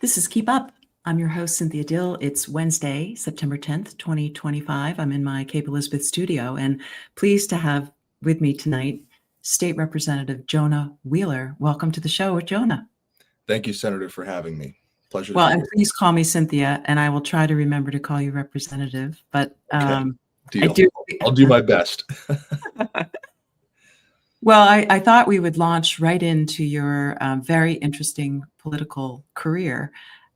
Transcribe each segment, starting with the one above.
This is Keep Up. I'm your host, Cynthia Dill. It's Wednesday, September 10th, 2025. I'm in my Cape Elizabeth studio and pleased to have with me tonight State Representative Jonah Wheeler. Welcome to the show, Jonah. Thank you, Senator, for having me. Pleasure to Well, be and here. please call me Cynthia, and I will try to remember to call you Representative. But Okay. I'll do my best. Well, I thought we would launch right into your very interesting political career,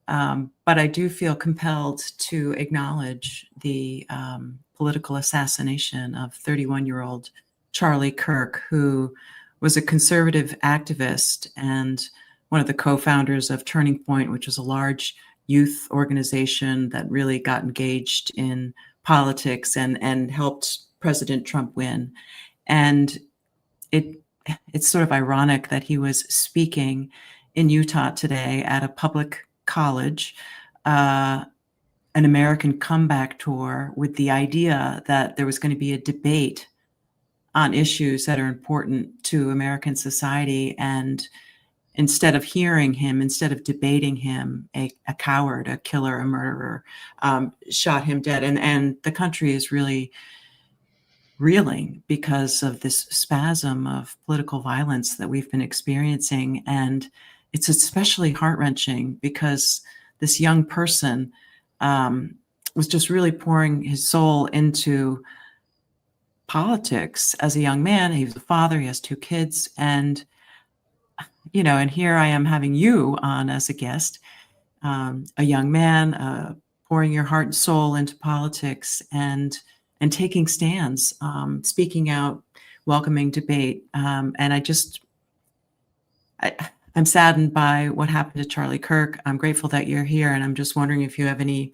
but I do feel compelled to acknowledge the political assassination of 31-year-old Charlie Kirk, who was a conservative activist and one of the co-founders of Turning Point, which was a large youth organization that really got engaged in politics and helped President Trump win. And it's sort of ironic that he was speaking in Utah today at a public college, an American comeback tour, with the idea that there was going to be a debate on issues that are important to American society. And instead of hearing him, instead of debating him, a coward, a killer, a murderer, shot him dead. And the country is really reeling because of this spasm of political violence that we've been experiencing. And it's especially heart-wrenching because this young person was just really pouring his soul into politics as a young man. He was a father, he has two kids, and and here I am having you on as a guest, a young man pouring your heart and soul into politics and taking stands, speaking out, welcoming debate. And I'm saddened by what happened to Charlie Kirk. I'm grateful that you're here, and I'm just wondering if you have any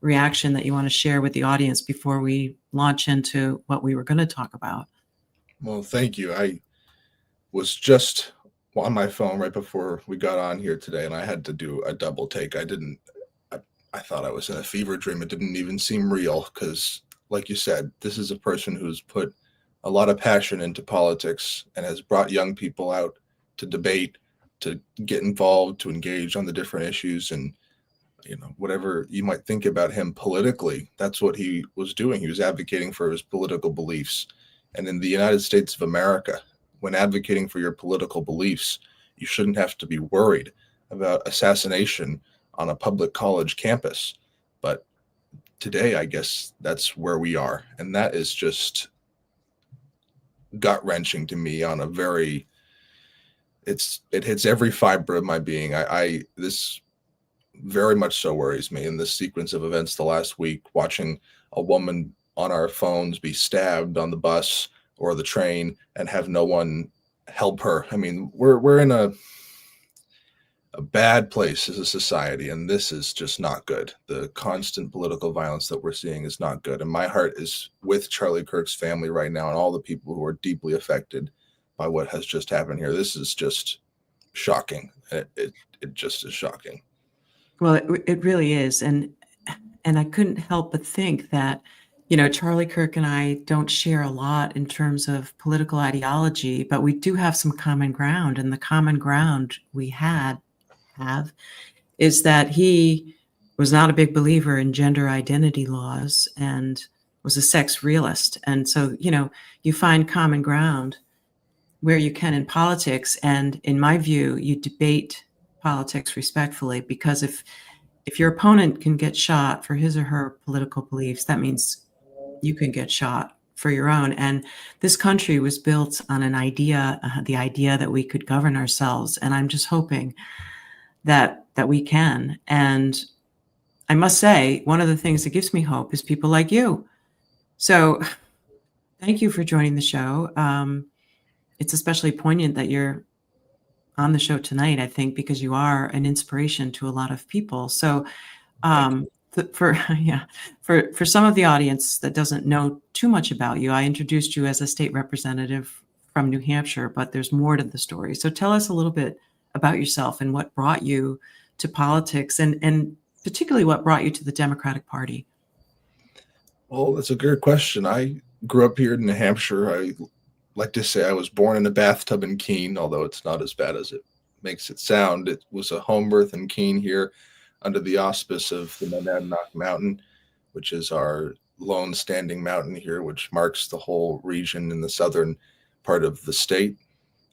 reaction that you want to share with the audience before we launch into what we were going to talk about. Well, thank you. I was just on my phone right before we got on here today, and I had to do a double take. I thought I was in a fever dream. It didn't even seem real because, like you said, this is a person who's put a lot of passion into politics and has brought young people out to debate, to get involved, to engage on the different issues. And, whatever you might think about him politically, that's what he was doing. He was advocating for his political beliefs. And in the United States of America, when advocating for your political beliefs, you shouldn't have to be worried about assassination on a public college campus. But today, I guess that's where we are. And that is just gut-wrenching to me on a very, it hits every fiber of my being. This very much so worries me. In this sequence of events the last week, watching a woman on our phones be stabbed on the bus or the train and have no one help her. I mean, we're in a bad place as a society, and this is just not good. The constant political violence that we're seeing is not good. And my heart is with Charlie Kirk's family right now and all the people who are deeply affected by what has just happened here. This is just shocking. It just is shocking. Well, it really is. And I couldn't help but think that, Charlie Kirk and I don't share a lot in terms of political ideology, but we do have some common ground. And the common ground we have is that he was not a big believer in gender identity laws and was a sex realist. And so, you find common ground where you can in politics. And in my view, you debate politics respectfully, because if your opponent can get shot for his or her political beliefs, that means you can get shot for your own. And this country was built on an idea, the idea that we could govern ourselves. And I'm just hoping that we can. And I must say, one of the things that gives me hope is people like you. So thank you for joining the show. It's especially poignant that you're on the show tonight, I think, because you are an inspiration to a lot of people. So for some of the audience that doesn't know too much about you, I introduced you as a state representative from New Hampshire, but there's more to the story. So tell us a little bit about yourself and what brought you to politics, and particularly what brought you to the Democratic Party. Well, that's a good question. I grew up here in New Hampshire. I like to say I was born in a bathtub in Keene, although it's not as bad as it makes it sound. It was a home birth in Keene here under the auspice of the Monadnock Mountain, which is our lone standing mountain here, which marks the whole region in the southern part of the state.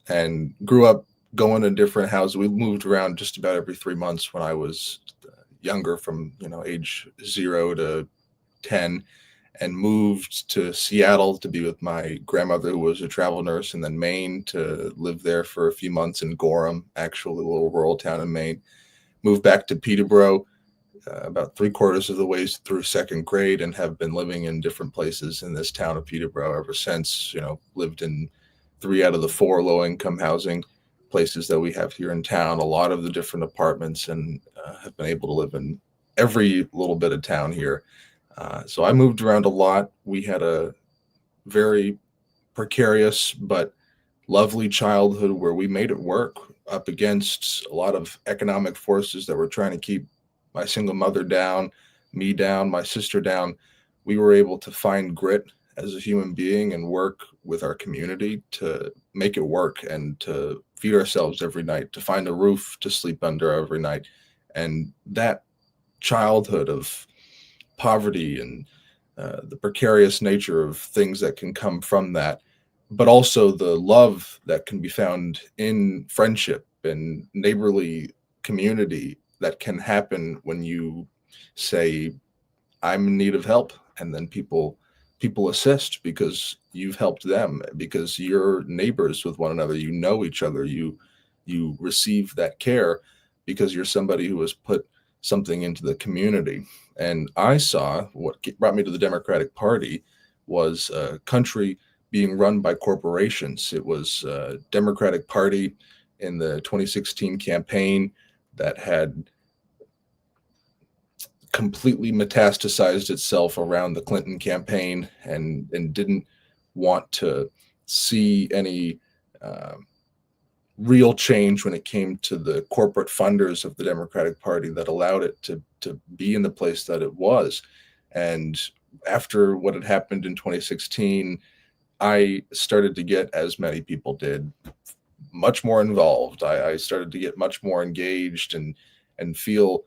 And grew up going to different houses. We moved around just about every 3 months when I was younger, from age 0 to 10, and moved to Seattle to be with my grandmother, who was a travel nurse, and then Maine to live there for a few months in Gorham, actually a little rural town in Maine. Moved back to Peterborough about 3/4 of the way through second grade, and have been living in different places in this town of Peterborough ever since. Lived in 3 out of the 4 low-income housing places that we have here in town, a lot of the different apartments, and have been able to live in every little bit of town here. So I moved around a lot. We had a very precarious but lovely childhood where we made it work up against a lot of economic forces that were trying to keep my single mother down, me down, my sister down. We were able to find grit as a human being and work with our community to make it work, and to feed ourselves every night, to find a roof to sleep under every night. And that childhood of poverty and the precarious nature of things that can come from that, but also the love that can be found in friendship and neighborly community that can happen when you say, I'm in need of help, and then people assist because you've helped them, because you're neighbors with one another, you know each other, you receive that care because you're somebody who has put something into the community. And I saw what brought me to the Democratic Party was a country being run by corporations. It was a Democratic Party in the 2016 campaign that had completely metastasized itself around the Clinton campaign, and didn't want to see any real change when it came to the corporate funders of the Democratic Party that allowed it to be in the place that it was. And after what had happened in 2016, I started to get, as many people did, much more involved. I started to get much more engaged and feel,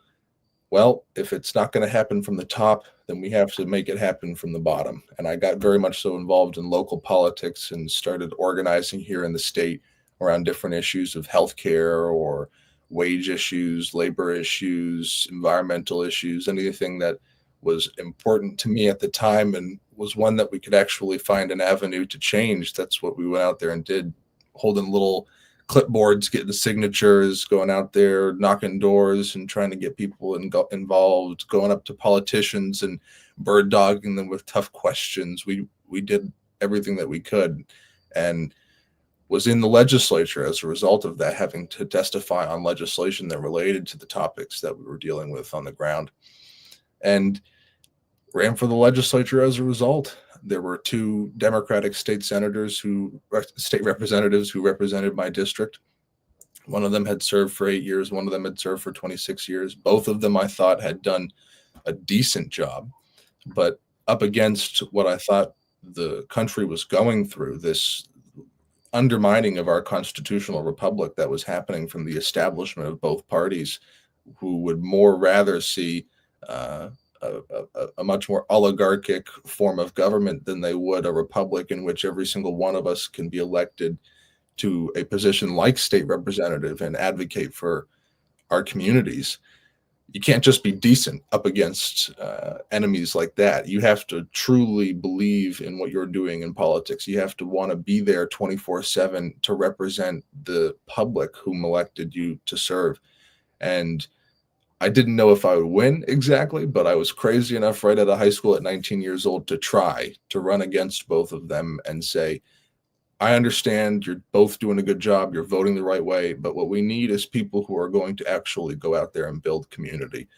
well, if it's not going to happen from the top, then we have to make it happen from the bottom. And I got very much so involved in local politics and started organizing here in the state around different issues of healthcare or wage issues, labor issues, environmental issues, anything that was important to me at the time and was one that we could actually find an avenue to change. That's what we went out there and did, holding little clipboards, getting the signatures, going out there, knocking doors and trying to get people involved, going up to politicians and bird dogging them with tough questions. We did everything that we could, and was in the legislature as a result of that, having to testify on legislation that related to the topics that we were dealing with on the ground, and ran for the legislature as a result. There were 2 Democratic state representatives who represented my district. One of them had served for 8 years. One of them had served for 26 years. Both of them, I thought, had done a decent job, but up against what I thought the country was going through, this undermining of our constitutional republic that was happening from the establishment of both parties, who would more rather see a much more oligarchic form of government than they would a republic in which every single one of us can be elected to a position like state representative and advocate for our communities. You can't just be decent up against enemies like that. You have to truly believe in what you're doing in politics. You have to want to be there 24/7 to represent the public whom elected you to serve. And I didn't know if I would win exactly, but I was crazy enough right out of high school at 19 years old to try to run against both of them and say, I understand you're both doing a good job, you're voting the right way, but what we need is people who are going to actually go out there and build community.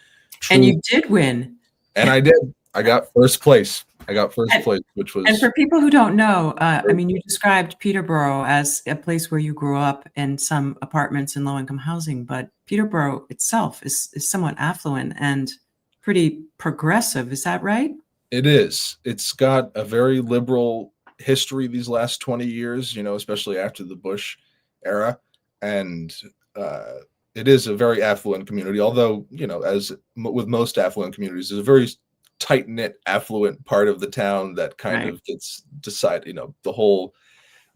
And you did win. And I did. I got first place. Which was. And for people who don't know, I mean, you described Peterborough as a place where you grew up and some apartments in low-income housing, but Peterborough itself is somewhat affluent and pretty progressive. Is that right? It is. It's got a very liberal history these last 20 years, especially after the Bush era. And it is a very affluent community, although, as with most affluent communities, there's a very tight knit, affluent part of the town that kind Right. of gets decided, the whole.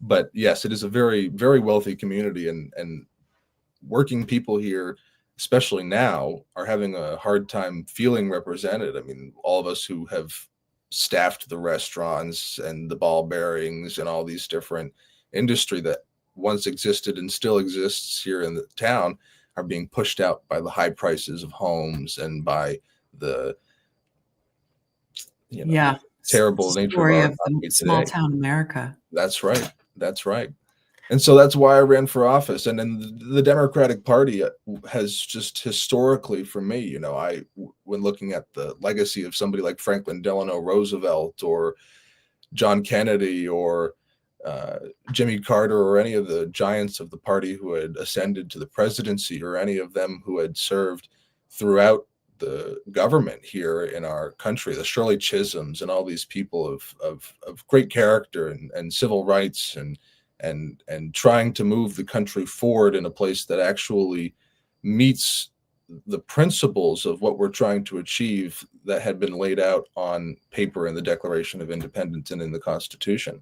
But yes, it is a very, very wealthy community, and working people here, especially now, are having a hard time feeling represented. I mean, all of us who have staffed the restaurants and the ball bearings and all these different industry that once existed and still exists here in the town are being pushed out by the high prices of homes and by the Yeah. terrible It's the nature of story our of the economy small today. town America. That's right. That's right. And so that's why I ran for office. And then the Democratic Party has just historically, for me, when looking at the legacy of somebody like Franklin Delano Roosevelt or John Kennedy or Jimmy Carter or any of the giants of the party who had ascended to the presidency or any of them who had served throughout the government here in our country, the Shirley Chisholms and all these people of great character and civil rights and trying to move the country forward in a place that actually meets the principles of what we're trying to achieve that had been laid out on paper in the Declaration of Independence and in the Constitution.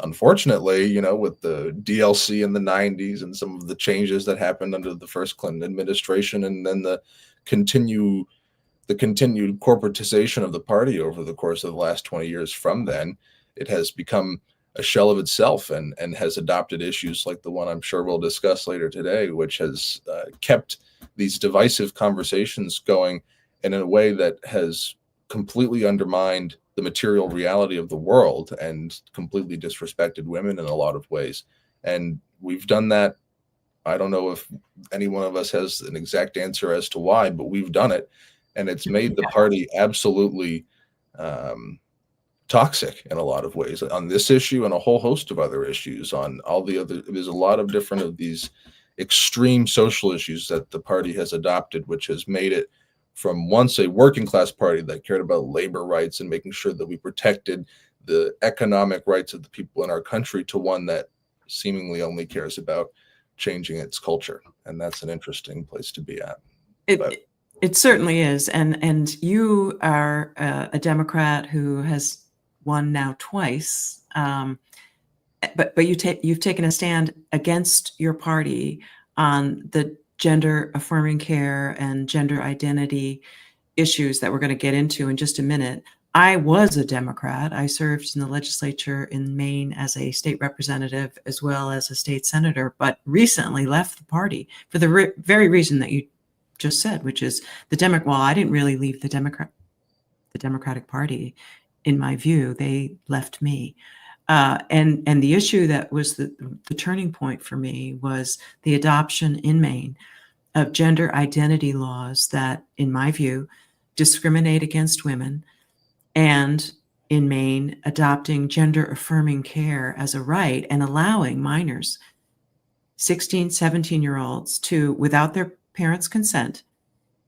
Unfortunately, with the DLC in the 90s and some of the changes that happened under the first Clinton administration, and then the continued corporatization of the party over the course of the last 20 years from then, it has become a shell of itself and has adopted issues like the one I'm sure we'll discuss later today, which has kept these divisive conversations going in a way that has completely undermined the material reality of the world and completely disrespected women in a lot of ways. And we've done that. I don't know if any one of us has an exact answer as to why, but we've done it. And it's made the party absolutely toxic in a lot of ways on this issue and a whole host of other issues on all the other. There's a lot of different of these extreme social issues that the party has adopted, which has made it from once a working class party that cared about labor rights and making sure that we protected the economic rights of the people in our country to one that seemingly only cares about changing its culture. And that's an interesting place to be at. It certainly is. And you are a Democrat who has won now twice. But you've taken a stand against your party on the gender affirming care and gender identity issues that we're going to get into in just a minute. I was a Democrat. I served in the legislature in Maine as a state representative as well as a state senator, but recently left the party for the very reason that you just said, which is well, I didn't really leave the Democratic Party. In my view, they left me. And the issue that was the turning point for me was the adoption in Maine of gender identity laws that, in my view, discriminate against women, and in Maine, adopting gender affirming care as a right and allowing minors, 16, 17-year-olds, to, without their parents' consent,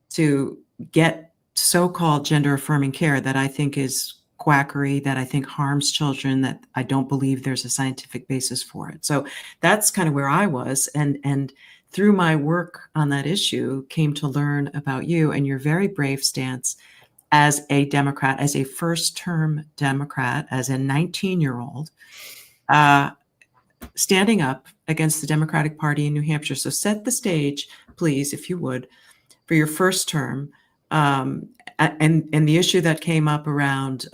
to get so-called gender affirming care that I think is quackery, that I think harms children, that I don't believe there's a scientific basis for it. So that's kind of where I was. And through my work on that issue, came to learn about you and your very brave stance as a Democrat, as a first-term Democrat, as a 19-year-old, standing up against the Democratic Party in New Hampshire. So set the stage, please, if you would, for your first term. And the issue that came up around,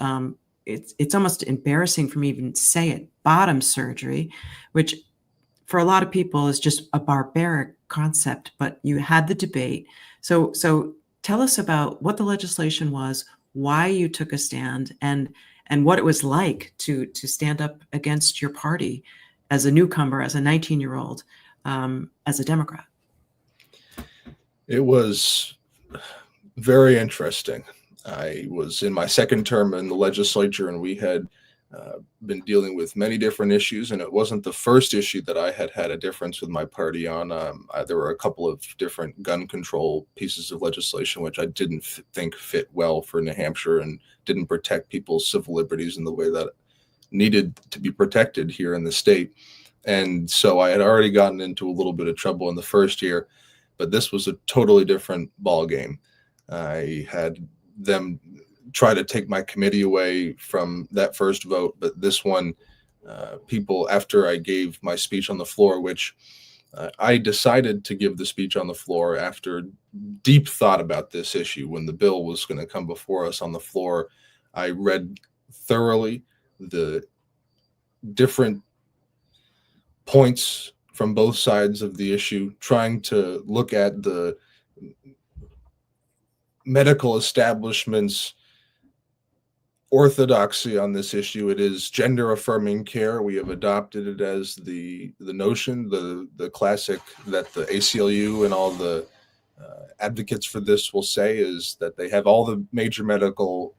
it's almost embarrassing for me even to say it, bottom surgery, which for a lot of people is just a barbaric concept, but you had the debate. So tell us about what the legislation was, why you took a stand, and what it was like to stand up against your party as a newcomer, as a 19-year-old, as a Democrat. It was very interesting. I was in my second term in the legislature, and we had been dealing with many different issues, and it wasn't the first issue that I had a difference with my party on. There were a couple of different gun control pieces of legislation which I didn't think fit well for New Hampshire and didn't protect people's civil liberties in the way that needed to be protected here in the state. And so I had already gotten into a little bit of trouble in the first year, but this was a totally different ball game. I had them try to take my committee away from that first vote, but this one, people, after I gave my speech on the floor, which I decided to give the speech on the floor after deep thought about this issue. When the bill was going to come before us on the floor, I read thoroughly the different points from both sides of the issue, trying to look at the medical establishment's orthodoxy on this issue. It is gender affirming care. We have adopted it as the notion, the classic that the ACLU and all the advocates for this will say is that they have all the major medical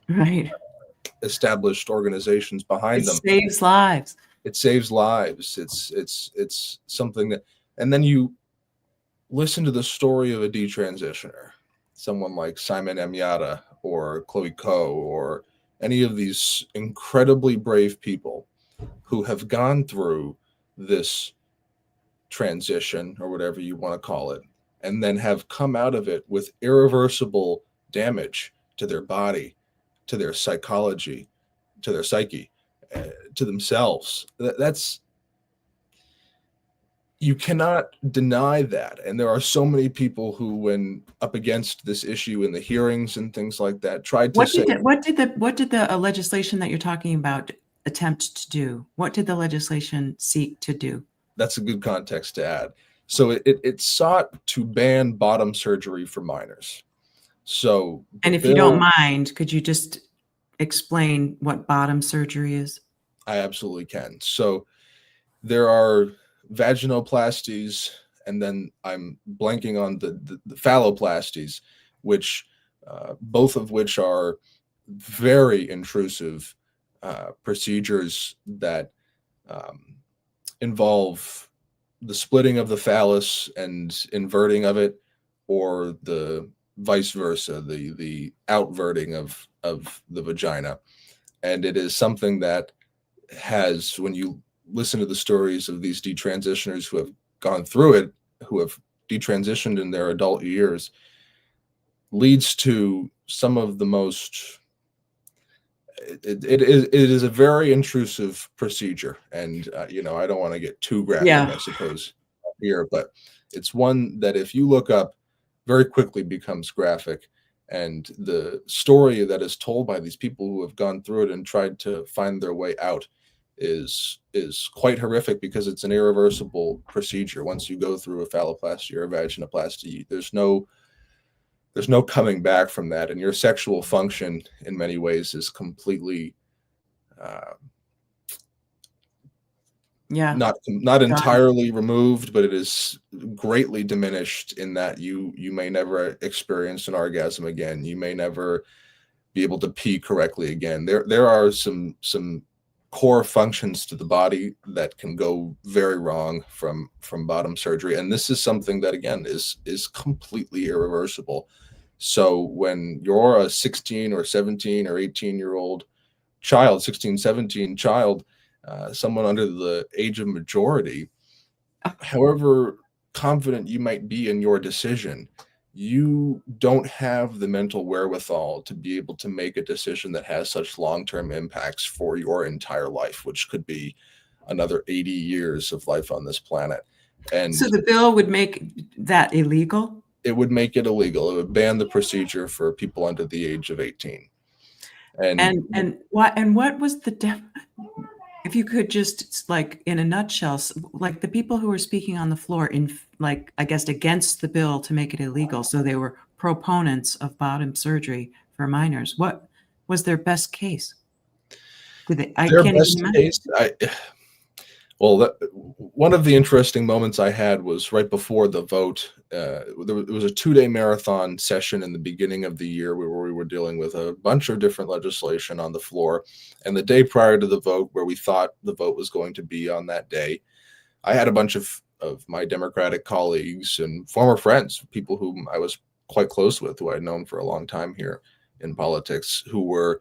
Right. established organizations behind It them. saves lives. It saves lives. It's something that, and then you listen to the story of a detransitioner, someone like Simon Emiata or Chloe Ko or any of these incredibly brave people who have gone through this transition or whatever you want to call it, and then have come out of it with irreversible damage to their body, to their psychology, to their psyche, to themselves. That's, you cannot deny that. And there are so many people who, when up against this issue in the hearings and things like that, tried to say, what did the legislation that you're talking about attempt to do? What did the legislation seek to do? That's a good context to add. So it sought to ban bottom surgery for minors. So, and if you don't mind, could you just explain what bottom surgery is? I absolutely can. So there are vaginoplasties, and then I'm blanking on the phalloplasties, which both of which are very intrusive procedures that involve the splitting of the phallus and inverting of it, or the vice versa, the outverting of the vagina. And it is something that has, when you listen to the stories of these detransitioners who have gone through it, who have detransitioned in their adult years, leads to some of the most, it is a very intrusive procedure. And, I don't want to get too graphic, I suppose, here, but it's one that if you look up very quickly becomes graphic. And the story that is told by these people who have gone through it and tried to find their way out is quite horrific, because it's an irreversible procedure. Once you go through a phalloplasty or a vaginoplasty, there's no coming back from that, and your sexual function in many ways is completely not entirely removed, but it is greatly diminished in that you may never experience an orgasm again. You may never be able to pee correctly again. There are some core functions to the body that can go very wrong from bottom surgery, and this is something that, again, is completely irreversible. So when you're a 16 or 17 or 18-year-old child, 16, 17 child, someone under the age of majority, however confident you might be in your decision, you don't have the mental wherewithal to be able to make a decision that has such long-term impacts for your entire life, which could be another 80 years of life on this planet. And so the bill would make that illegal? It would make it illegal. It would ban the procedure for people under the age of 18. And what was the if you could just, like, in a nutshell, like the people who were speaking on the floor in, like, I guess, against the bill to make it illegal, so they were proponents of bottom surgery for minors, what was their best case? One of the interesting moments I had was right before the vote. There was a 2-day marathon session in the beginning of the year where we were dealing with a bunch of different legislation on the floor. And the day prior to the vote, where we thought the vote was going to be on that day, I had a bunch of my Democratic colleagues and former friends, people whom I was quite close with, who I'd known for a long time here in politics, who were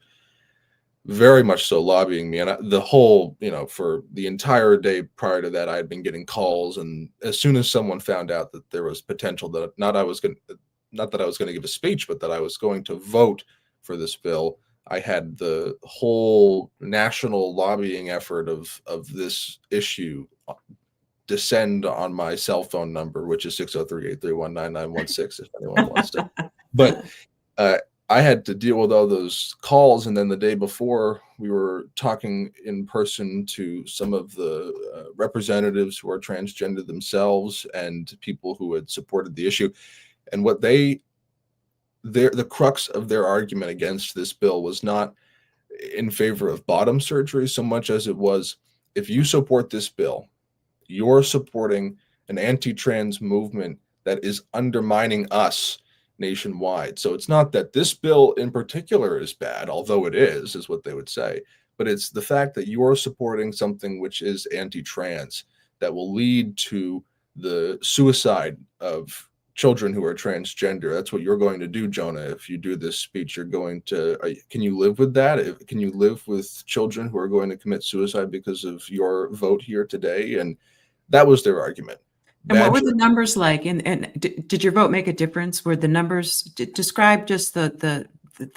very much so lobbying me. And the whole, for the entire day prior to that, I had been getting calls. And as soon as someone found out that there was potential that not that I was going to give a speech, but that I was going to vote for this bill, I had the whole national lobbying effort of this issue descend on my cell phone number, which is 603-831-9916 if anyone wants to. But I had to deal with all those calls, and then the day before, we were talking in person to some of the representatives who are transgender themselves and people who had supported the issue. And the crux of their argument against this bill was not in favor of bottom surgery so much as it was, if you support this bill, you're supporting an anti-trans movement that is undermining us nationwide. So it's not that this bill in particular is bad, although it is what they would say, but it's the fact that you're supporting something which is anti-trans that will lead to the suicide of children who are transgender. That's what you're going to do, Jonah. If you do this speech, you're going to, can you live with that? Can you live with children who are going to commit suicide because of your vote here today? And that was their argument. And what were the numbers like? And did your vote make a difference? Were the numbers, describe just the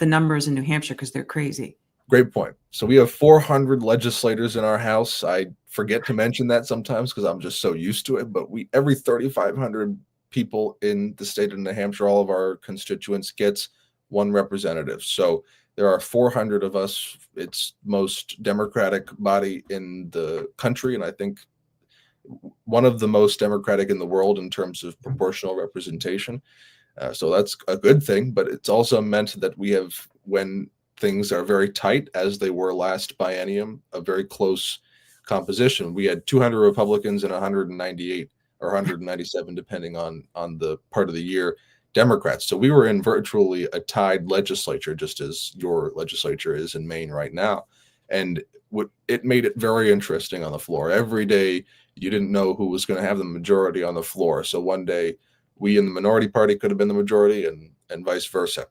numbers in New Hampshire, because they're crazy. Great point. So we have 400 legislators in our house. I forget to mention that sometimes because I'm just so used to it, but every 3,500 people in the state of New Hampshire, all of our constituents, gets one representative. So there are 400 of us. It's most democratic body in the country, and I think one of the most democratic in the world in terms of proportional representation. So that's a good thing, but it's also meant that we have, when things are very tight, as they were last biennium, a very close composition. We had 200 Republicans and 198 or 197, depending on the part of the year, Democrats. So we were in virtually a tied legislature, just as your legislature is in Maine right now. And it made it very interesting on the floor. Every day, you didn't know who was going to have the majority on the floor. So one day, we in the minority party could have been the majority, and vice versa.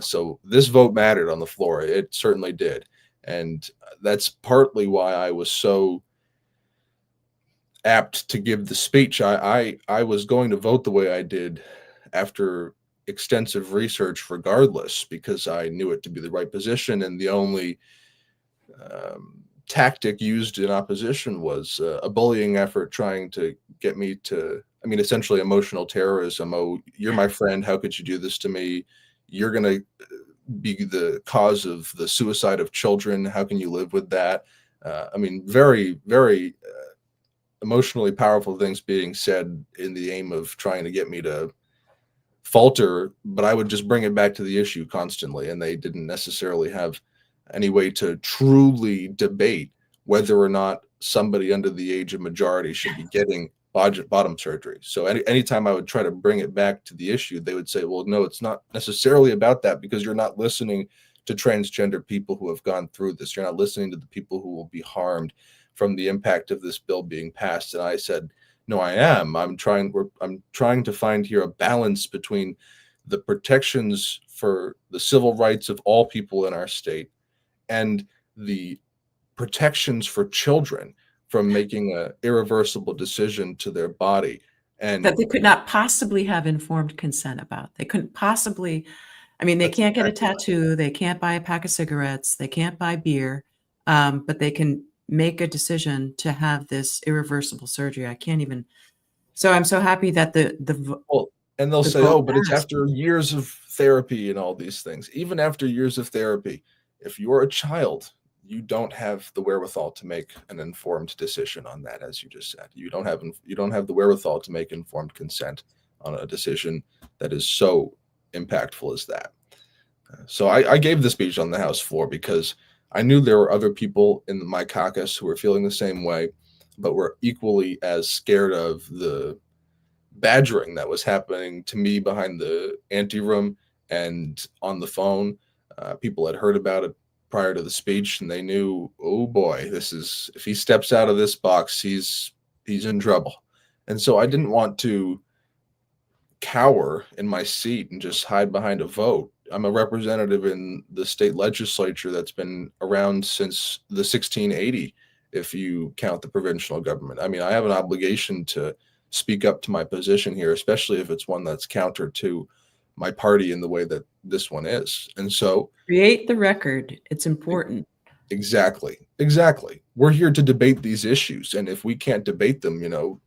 So this vote mattered on the floor. It certainly did. And that's partly why I was so apt to give the speech. I was going to vote the way I did after extensive research regardless, because I knew it to be the right position. And the only tactic used in opposition was a bullying effort trying to get me to, essentially emotional terrorism. Oh, you're my friend. How could you do this to me? You're going to be the cause of the suicide of children. How can you live with that? Very, very emotionally powerful things being said in the aim of trying to get me to falter, but I would just bring it back to the issue constantly, and they didn't necessarily have any way to truly debate whether or not somebody under the age of majority should be getting bottom surgery. So anytime I would try to bring it back to the issue, they would say, well, no, it's not necessarily about that, because you're not listening to transgender people who have gone through this. You're not listening to the people who will be harmed from the impact of this bill being passed. And I said, no, I am. I'm trying to find here a balance between the protections for the civil rights of all people in our state and the protections for children from making an irreversible decision to their body. And that they could not possibly have informed consent about. They couldn't possibly, they can't get a tattoo, they can't buy a pack of cigarettes, they can't buy beer, but they can make a decision to have this irreversible surgery. I can't even. So I'm so happy that and they'll say, oh, but it's after years of therapy and all these things. Even after years of therapy, if you're a child, you don't have the wherewithal to make an informed decision on that, as you just said. You don't have the wherewithal to make informed consent on a decision that is so impactful as that. So I gave the speech on the House floor because I knew there were other people in my caucus who were feeling the same way, but were equally as scared of the badgering that was happening to me behind the anteroom and on the phone. People had heard about it prior to the speech, and they knew, oh boy, if he steps out of this box, he's in trouble. And so I didn't want to cower in my seat and just hide behind a vote. I'm a representative in the state legislature that's been around since the 1680, if you count the provincial government. I mean, I have an obligation to speak up to my position here, especially if it's one that's counter to my party in the way that this one is. And so Create the record. It's important. exactly. We're here to debate these issues. And if we can't debate them,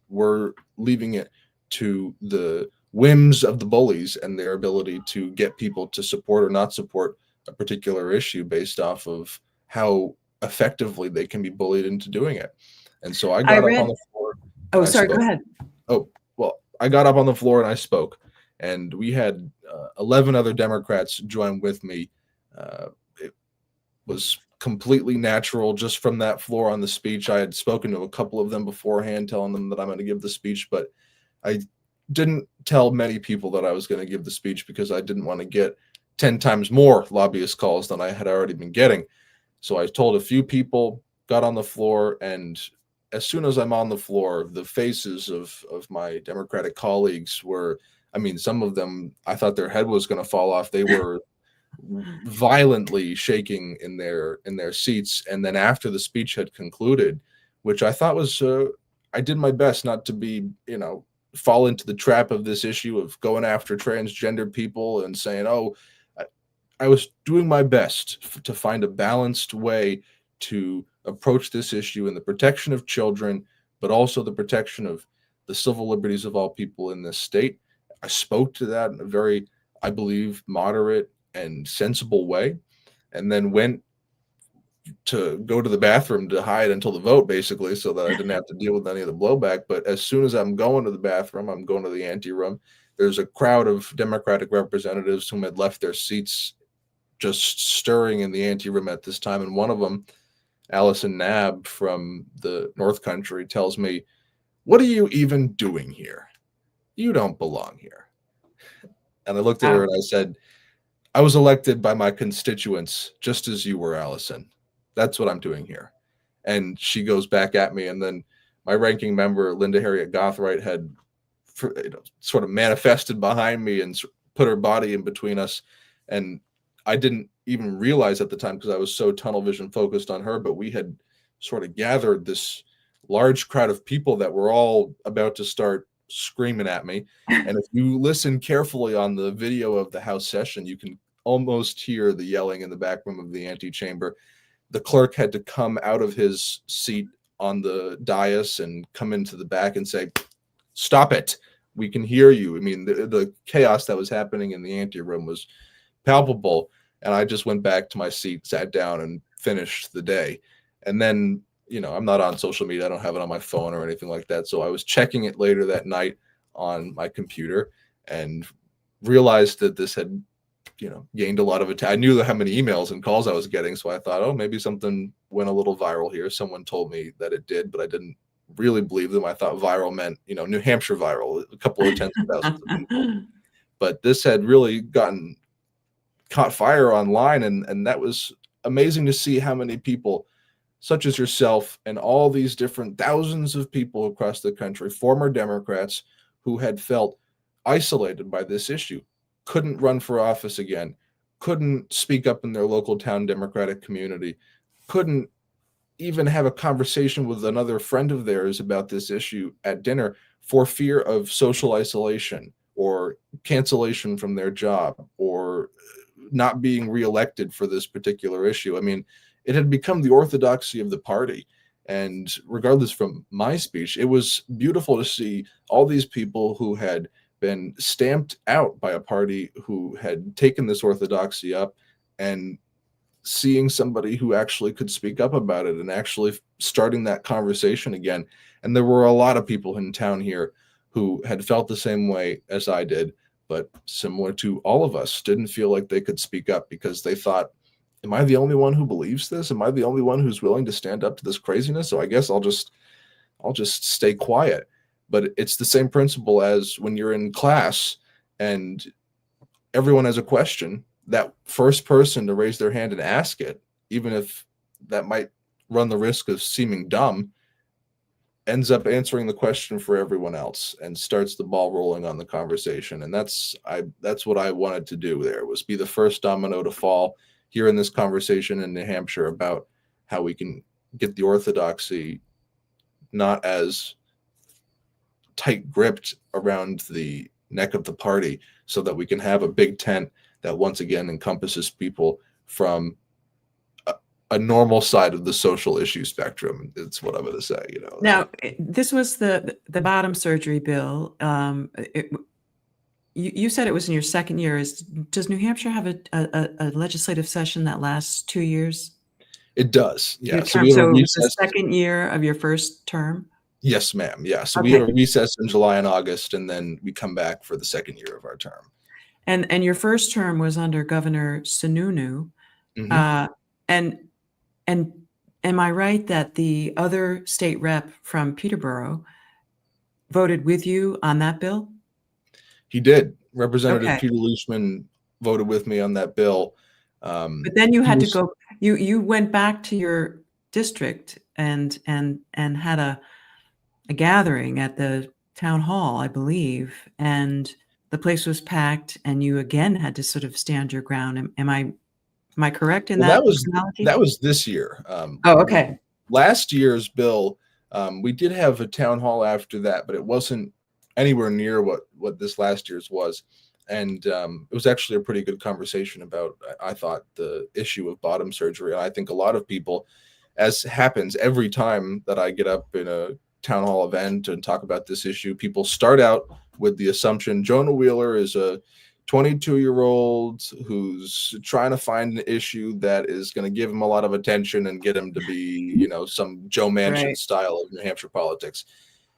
we're leaving it to the whims of the bullies and their ability to get people to support or not support a particular issue based off of how effectively they can be bullied into doing it. And so I got up on the floor. Oh, sorry, go ahead. Oh, well, I got up on the floor and I spoke. And we had 11 other Democrats join with me. It was completely natural just from that floor on the speech. I had spoken to a couple of them beforehand, telling them that I'm going to give the speech, but I didn't tell many people that I was going to give the speech because I didn't want to get 10 times more lobbyist calls than I had already been getting. So I told a few people, got on the floor, and as soon as I'm on the floor, the faces of my Democratic colleagues were, I mean, some of them, I thought their head was going to fall off. They were violently shaking in their seats. And then after the speech had concluded, which I thought was, I did my best not to be, fall into the trap of this issue of going after transgender people and saying, oh, I was doing my best to find a balanced way to approach this issue in the protection of children, but also the protection of the civil liberties of all people in this state. I spoke to that in a very, I believe, moderate and sensible way, and then went to go to the bathroom to hide until the vote, basically, so that I didn't have to deal with any of the blowback. But as soon as I'm going to the bathroom, I'm going to the ante room, there's a crowd of Democratic representatives whom had left their seats just stirring in the ante room at this time. And one of them, Allison Knabb from the North Country, tells me, "What are you even doing here? You don't belong here." And I looked at her and I said, "I was elected by my constituents just as you were, Allison. That's what I'm doing here." And she goes back at me. And then my ranking member, Linda Harriet Gothright, had sort of manifested behind me and put her body in between us. And I didn't even realize at the time because I was so tunnel vision focused on her, but we had sort of gathered this large crowd of people that were all about to start screaming at me. And if you listen carefully on the video of the House session, you can almost hear the yelling in the back room of the antechamber. The clerk had to come out of his seat on the dais and come into the back and say, "Stop it. We can hear you." I mean, the chaos that was happening in the anteroom was palpable. And I just went back to my seat, sat down, and finished the day. And then, I'm not on social media. I don't have it on my phone or anything like that. So I was checking it later that night on my computer and realized that this had, gained a lot of attention. I knew how many emails and calls I was getting. So I thought, oh, maybe something went a little viral here. Someone told me that it did, but I didn't really believe them. I thought viral meant, New Hampshire viral, a couple of tens of thousands of people. But this had really caught fire online, and that was amazing to see how many people, such as yourself and all these different thousands of people across the country, former Democrats who had felt isolated by this issue, couldn't run for office again, couldn't speak up in their local town Democratic community, couldn't even have a conversation with another friend of theirs about this issue at dinner for fear of social isolation or cancellation from their job or not being reelected for this particular issue. I mean, it had become the orthodoxy of the party. And regardless from my speech, it was beautiful to see all these people who had been stamped out by a party who had taken this orthodoxy up and seeing somebody who actually could speak up about it and actually starting that conversation again. And there were a lot of people in town here who had felt the same way as I did, but similar to all of us, didn't feel like they could speak up because they thought, am I the only one who believes this? Am I the only one who's willing to stand up to this craziness? So I guess I'll just stay quiet. But it's the same principle as when you're in class and everyone has a question, that first person to raise their hand and ask it, even if that might run the risk of seeming dumb, ends up answering the question for everyone else and starts the ball rolling on the conversation. And that's what I wanted to do there, was be the first domino to fall here in this conversation in New Hampshire about how we can get the orthodoxy not as tight gripped around the neck of the party, so that we can have a big tent that once again encompasses people from a normal side of the social issue spectrum. It's what I'm going to say, you know. Now, this was the bottom surgery bill. You said it was in your second year. Does New Hampshire have a legislative session that lasts 2 years? It does, yeah. So it was the second year of your first term? Yes, ma'am. Yeah. So Okay. we have a recess in July and August, and then we come back for the second year of our term. And your first term was under Governor Sununu. Mm-hmm. And am I right that the other state rep from Peterborough voted with you on that bill? He did. Representative Okay. Peter Leishman voted with me on that bill. But then you had to go. You went back to your district and had a gathering at the town hall, I believe, and the place was packed, and you again had to sort of stand your ground. Am I correct in that analogy? That was this year. Oh, okay. Last year's bill, we did have a town hall after that, but it wasn't anywhere near what this last year's was. And it was actually a pretty good conversation about, I thought, the issue of bottom surgery. And I think a lot of people, as happens every time that I get up in a town hall event and talk about this issue, people start out with the assumption Jonah Wheeler is a 22-year-old who's trying to find an issue that is going to give him a lot of attention and get him to be, you know, some Joe Manchin style of New Hampshire politics.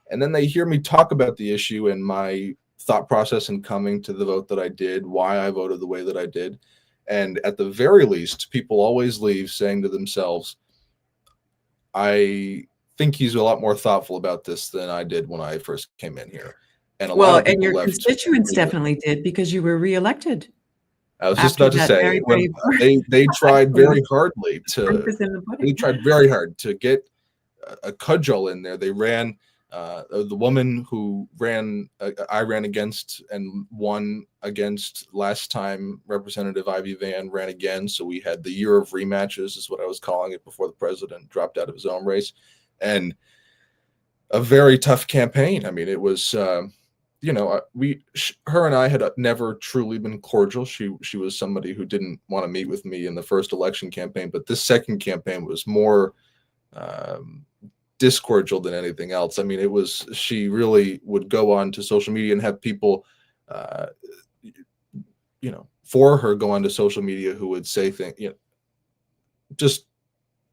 And then they hear me talk about the issue and my thought process in coming to the vote that I did, why I voted the way that I did. And at the very least, people always leave saying to themselves, I think he's a lot more thoughtful about this than I did when I first came in here. And and your constituents definitely did, because you were reelected. I was just about to say, they tried very hard to get a cudgel in there. They ran, the woman who I ran against and won against last time, Representative Ivy Van, ran again. So we had the year of rematches, is what I was calling it, before the president dropped out of his own race. And a very tough campaign. I mean, it was, you know, her and I had never truly been cordial. She was somebody who didn't want to meet with me in the first election campaign, but this second campaign was more discordial than anything else. I mean, she really would go on to social media and have people, you know, for her go on to social media who would say things, you know, just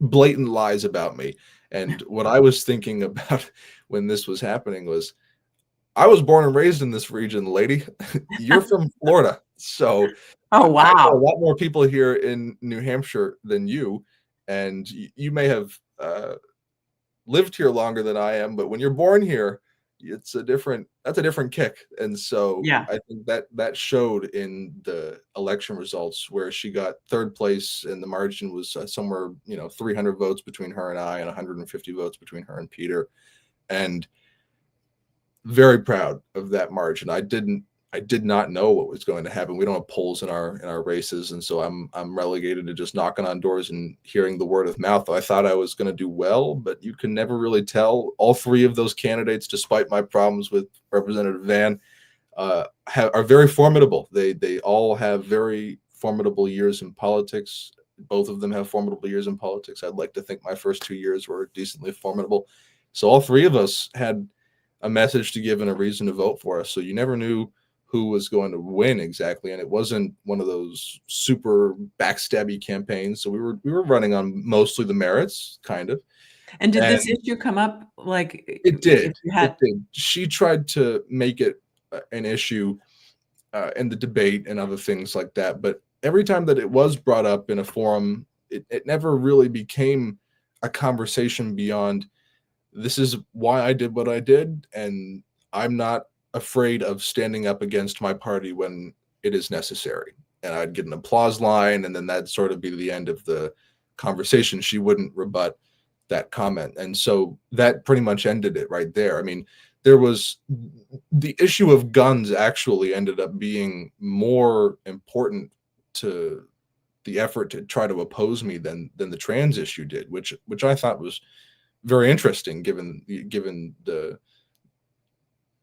blatant lies about me. And what I was thinking about when this was happening was, I was born and raised in this region, lady. You're from Florida. So oh, wow. I know a lot more people here in New Hampshire than you. And you may have lived here longer than I am, but when you're born here, that's a different kick. And so yeah, I think that showed in the election results, where she got third place and the margin was somewhere, you know, 300 votes between her and I and 150 votes between her and Peter. And very proud of that margin. I did not know what was going to happen. We don't have polls in our races, and so I'm relegated to just knocking on doors and hearing the word of mouth. I thought I was going to do well, but you can never really tell. All three of those candidates, despite my problems with Representative Van, are very formidable. They all have very formidable years in politics. Both of them have formidable years in politics. I'd like to think my first 2 years were decently formidable. So all three of us had a message to give and a reason to vote for us. So you never knew who was going to win exactly. And it wasn't one of those super backstabby campaigns. So we were running on mostly the merits, kind of. And did this issue come up? Like it did. It did. She tried to make it an issue in the debate and other things like that. But every time that it was brought up in a forum, it never really became a conversation beyond, this is why I did what I did, and I'm not afraid of standing up against my party when it is necessary. And I'd get an applause line, and then that'd sort of be the end of the conversation. She wouldn't rebut that comment. And so that pretty much ended it right there. I mean, there was the issue of guns actually ended up being more important to the effort to try to oppose me than the trans issue did, which I thought was very interesting given the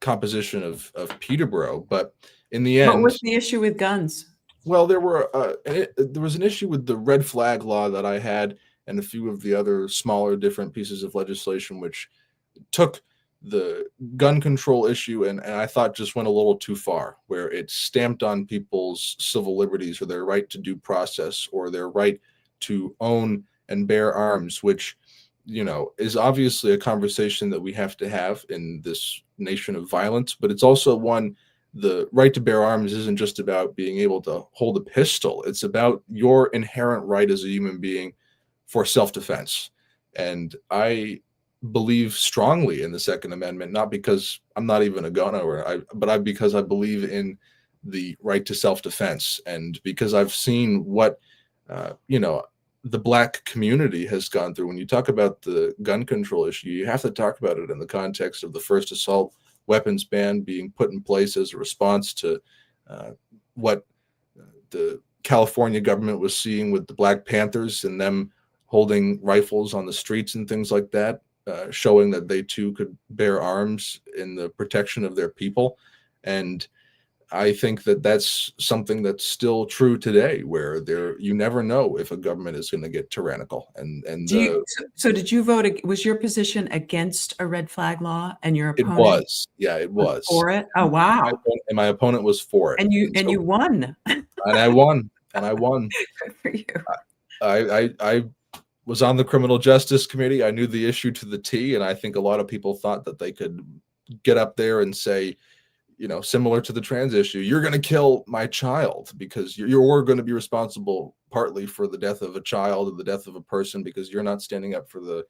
composition of Peterborough. But in the But end, what's the issue with guns? well, there was an issue with the red flag law that I had, and a few of the other smaller different pieces of legislation, which took the gun control issue and I thought just went a little too far, where it stamped on people's civil liberties or their right to due process or their right to own and bear arms, which, you know, is obviously a conversation that we have to have in this nation of violence, but it's also one. The right to bear arms isn't just about being able to hold a pistol. It's about your inherent right as a human being for self-defense. And I believe strongly in the Second Amendment, not because I'm not even a gun owner, but because I believe in the right to self-defense, and because I've seen what you know, the Black community has gone through. When you talk about the gun control issue, you have to talk about it in the context of the first assault weapons ban being put in place as a response to what the California government was seeing with the Black Panthers and them holding rifles on the streets and things like that, showing that they too could bear arms in the protection of their people. And I think that that's something that's still true today, where you never know if a government is going to get tyrannical. So did you vote? Was your position against a red flag law, and your It opponent was, yeah, it was was. for it? Oh, wow! My opponent was for it, And you and and so you won. and I won, and I won. Good for you. I was on the criminal justice committee. I knew the issue to the T, and I think a lot of people thought that they could get up there and say, you know, similar to the trans issue, you're going to kill my child because you're going to be responsible partly for the death of a child and the death of a person because you're not standing up for the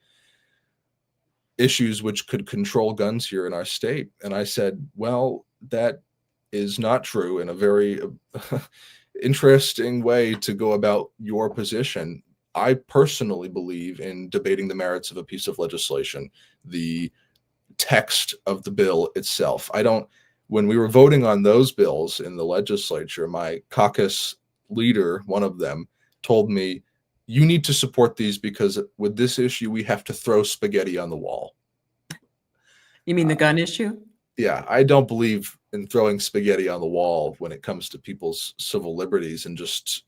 issues which could control guns here in our state. And I said, well, that is not true, in a very interesting way to go about your position. I personally believe in debating the merits of a piece of legislation, the text of the bill itself. When we were voting on those bills in the legislature, my caucus leader, one of them, told me, you need to support these because with this issue, we have to throw spaghetti on the wall. You mean the gun issue? Yeah, I don't believe in throwing spaghetti on the wall when it comes to people's civil liberties and just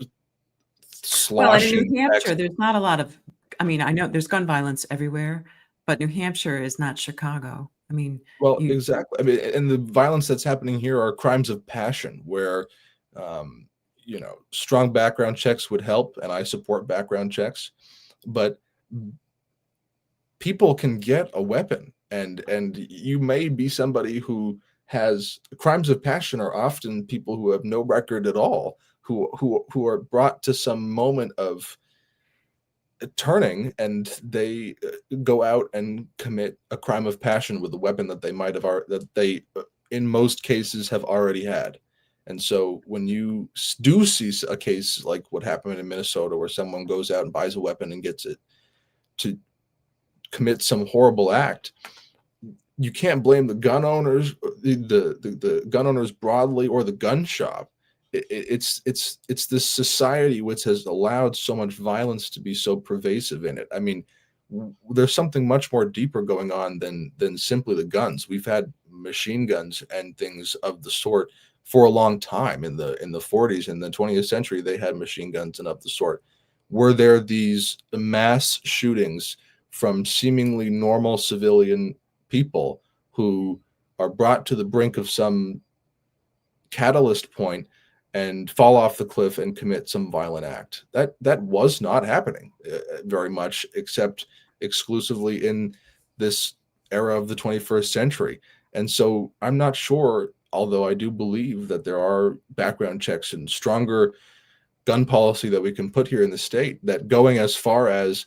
Well, in sloshing. New Hampshire, there's not a lot of, I mean, I know there's gun violence everywhere, but New Hampshire is not Chicago. I mean, Well, you, exactly. I mean, and the violence that's happening here are crimes of passion, where, you know, strong background checks would help, and I support background checks, but people can get a weapon, and you may be somebody who has crimes of passion are often people who have no record at all, who are brought to some moment of turning, and they go out and commit a crime of passion with a weapon that they might have that they in most cases have already had. And so when you do see a case like what happened in Minnesota, where someone goes out and buys a weapon and gets it to commit some horrible act, you can't blame the gun owners, the gun owners broadly, or the gun shop. It's this society which has allowed so much violence to be so pervasive in it. I mean, there's something much more deeper going on than simply the guns. We've had machine guns and things of the sort for a long time. In the 40s, in the 20th century, they had machine guns and of the sort. Were there these mass shootings from seemingly normal civilian people who are brought to the brink of some catalyst point and fall off the cliff and commit some violent act? That was not happening very much, except exclusively in this era of the 21st century. And so I'm not sure, although I do believe that there are background checks and stronger gun policy that we can put here in the state, that going as far as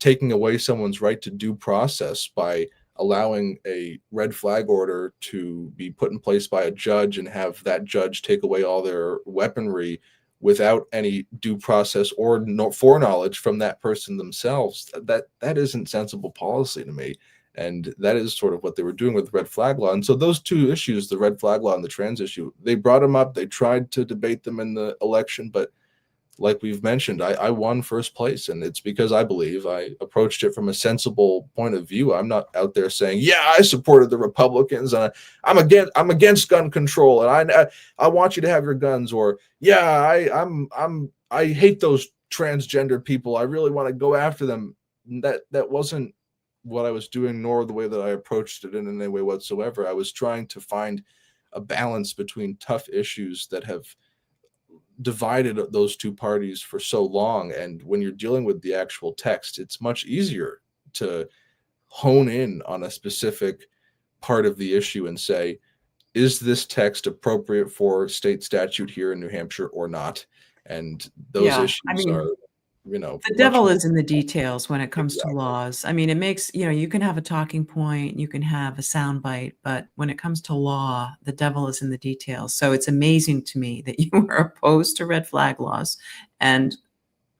taking away someone's right to due process by allowing a red flag order to be put in place by a judge and have that judge take away all their weaponry without any due process or foreknowledge from that person themselves. That isn't sensible policy to me. And that is sort of what they were doing with the red flag law. And so those two issues, the red flag law and the trans issue, they brought them up. They tried to debate them in the election, but like we've mentioned, I won first place, and it's because I believe I approached it from a sensible point of view. I'm not out there saying, "Yeah, I supported the Republicans, and I'm against gun control, and I want you to have your guns," or "Yeah, I hate those transgender people. I really want to go after them." That wasn't what I was doing, nor the way that I approached it in any way whatsoever. I was trying to find a balance between tough issues that have divided those two parties for so long. And when you're dealing with the actual text, it's much easier to hone in on a specific part of the issue and say, is this text appropriate for state statute here in New Hampshire or not? And those issues are, the devil is in the details when it comes to laws. I mean, it makes, you can have a talking point, you can have a soundbite, but when it comes to law, the devil is in the details. So it's amazing to me that you were opposed to red flag laws and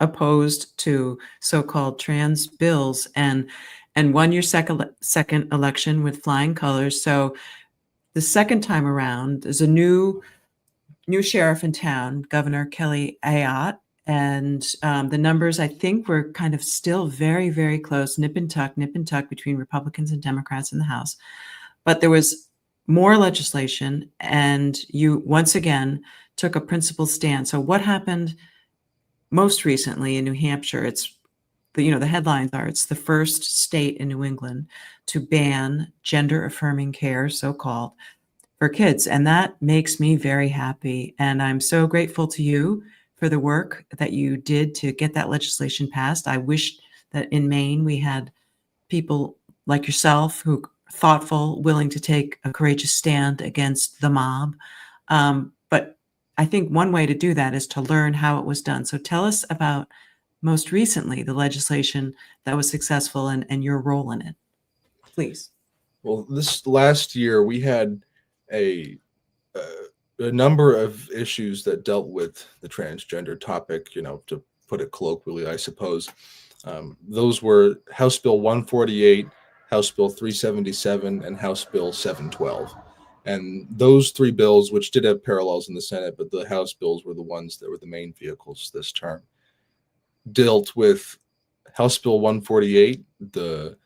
opposed to so-called trans bills and won your second election with flying colors. So the second time around, there's a new sheriff in town, Governor Kelly Ayotte. And the numbers, I think, were kind of still very, very close, nip and tuck between Republicans and Democrats in the House. But there was more legislation, and you once again took a principled stand. So what happened most recently in New Hampshire? It's, the headlines are, it's the first state in New England to ban gender affirming care, so-called, for kids. And that makes me very happy. And I'm so grateful to you for the work that you did to get that legislation passed. I wish that in Maine we had people like yourself who are thoughtful, willing to take a courageous stand against the mob. But I think one way to do that is to learn how it was done. So tell us about most recently the legislation that was successful and your role in it, please. Well, this last year we had a number of issues that dealt with the transgender topic, to put it colloquially, I suppose. Those were House Bill 148, House Bill 377, and House Bill 712. And those three bills, which did have parallels in the Senate, but the House bills were the ones that were the main vehicles this term, dealt with House Bill 148, the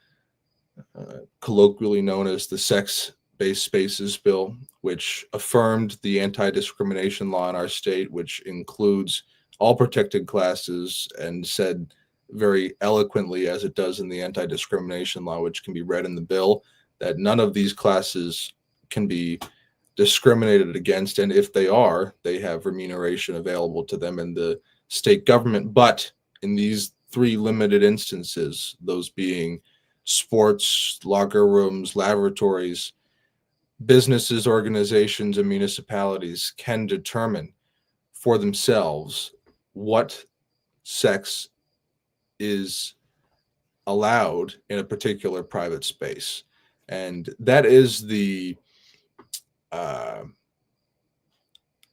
colloquially known as the sex-based spaces bill, which affirmed the anti-discrimination law in our state, which includes all protected classes, and said very eloquently, as it does in the anti-discrimination law, which can be read in the bill, that none of these classes can be discriminated against, and if they are, they have remuneration available to them in the state government. But in these three limited instances, those being sports, locker rooms, laboratories, businesses, organizations, and municipalities can determine for themselves what sex is allowed in a particular private space. And that is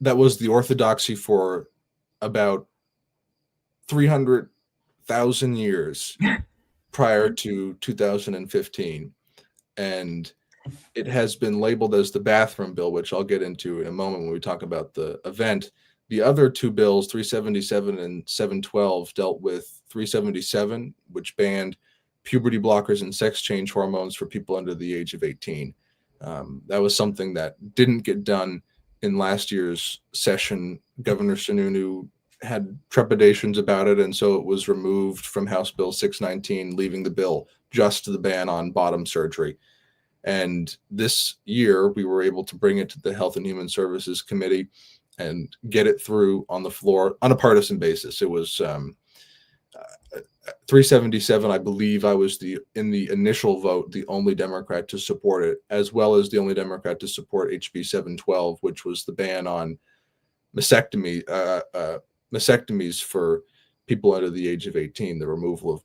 that was the orthodoxy for about 300,000 years prior to 2015. And it has been labeled as the bathroom bill, which I'll get into in a moment when we talk about the event. The other two bills, 377 and 712, dealt with 377, which banned puberty blockers and sex change hormones for people under the age of 18. That was something that didn't get done in last year's session. Governor Sununu had trepidations about it, and so it was removed from House Bill 619, leaving the bill just the ban on bottom surgery. And this year, we were able to bring it to the Health and Human Services Committee and get it through on the floor on a partisan basis. It was 377, I believe I was in the initial vote, the only Democrat to support it, as well as the only Democrat to support HB 712, which was the ban on mastectomies for people under the age of 18, the removal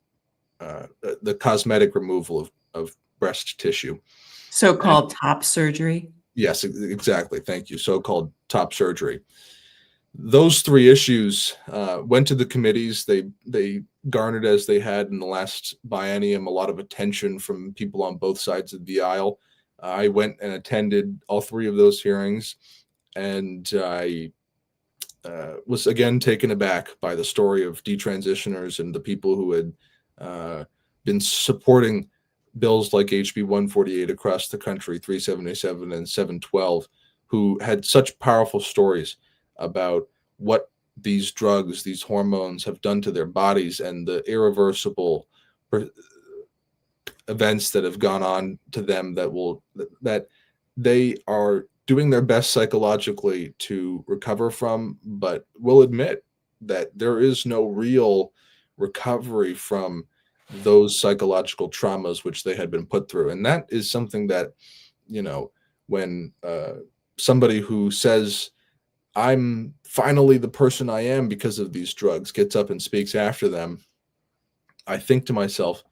of the cosmetic removal of breast tissue. So-called top surgery? Yes, exactly. Thank you. So-called top surgery. those three issues went to the committees. They garnered, as they had in the last biennium, a lot of attention from people on both sides of the aisle. I went and attended all three of those hearings, and I was again taken aback by the story of detransitioners and the people who had been supporting bills like HB 148 across the country, 377 and 712, who had such powerful stories about what these drugs, these hormones have done to their bodies and the irreversible events that have gone on to them that they are doing their best psychologically to recover from, but will admit that there is no real recovery from those psychological traumas which they had been put through. And that is something that, when somebody who says, I'm finally the person I am because of these drugs, gets up and speaks after them, I think to myself,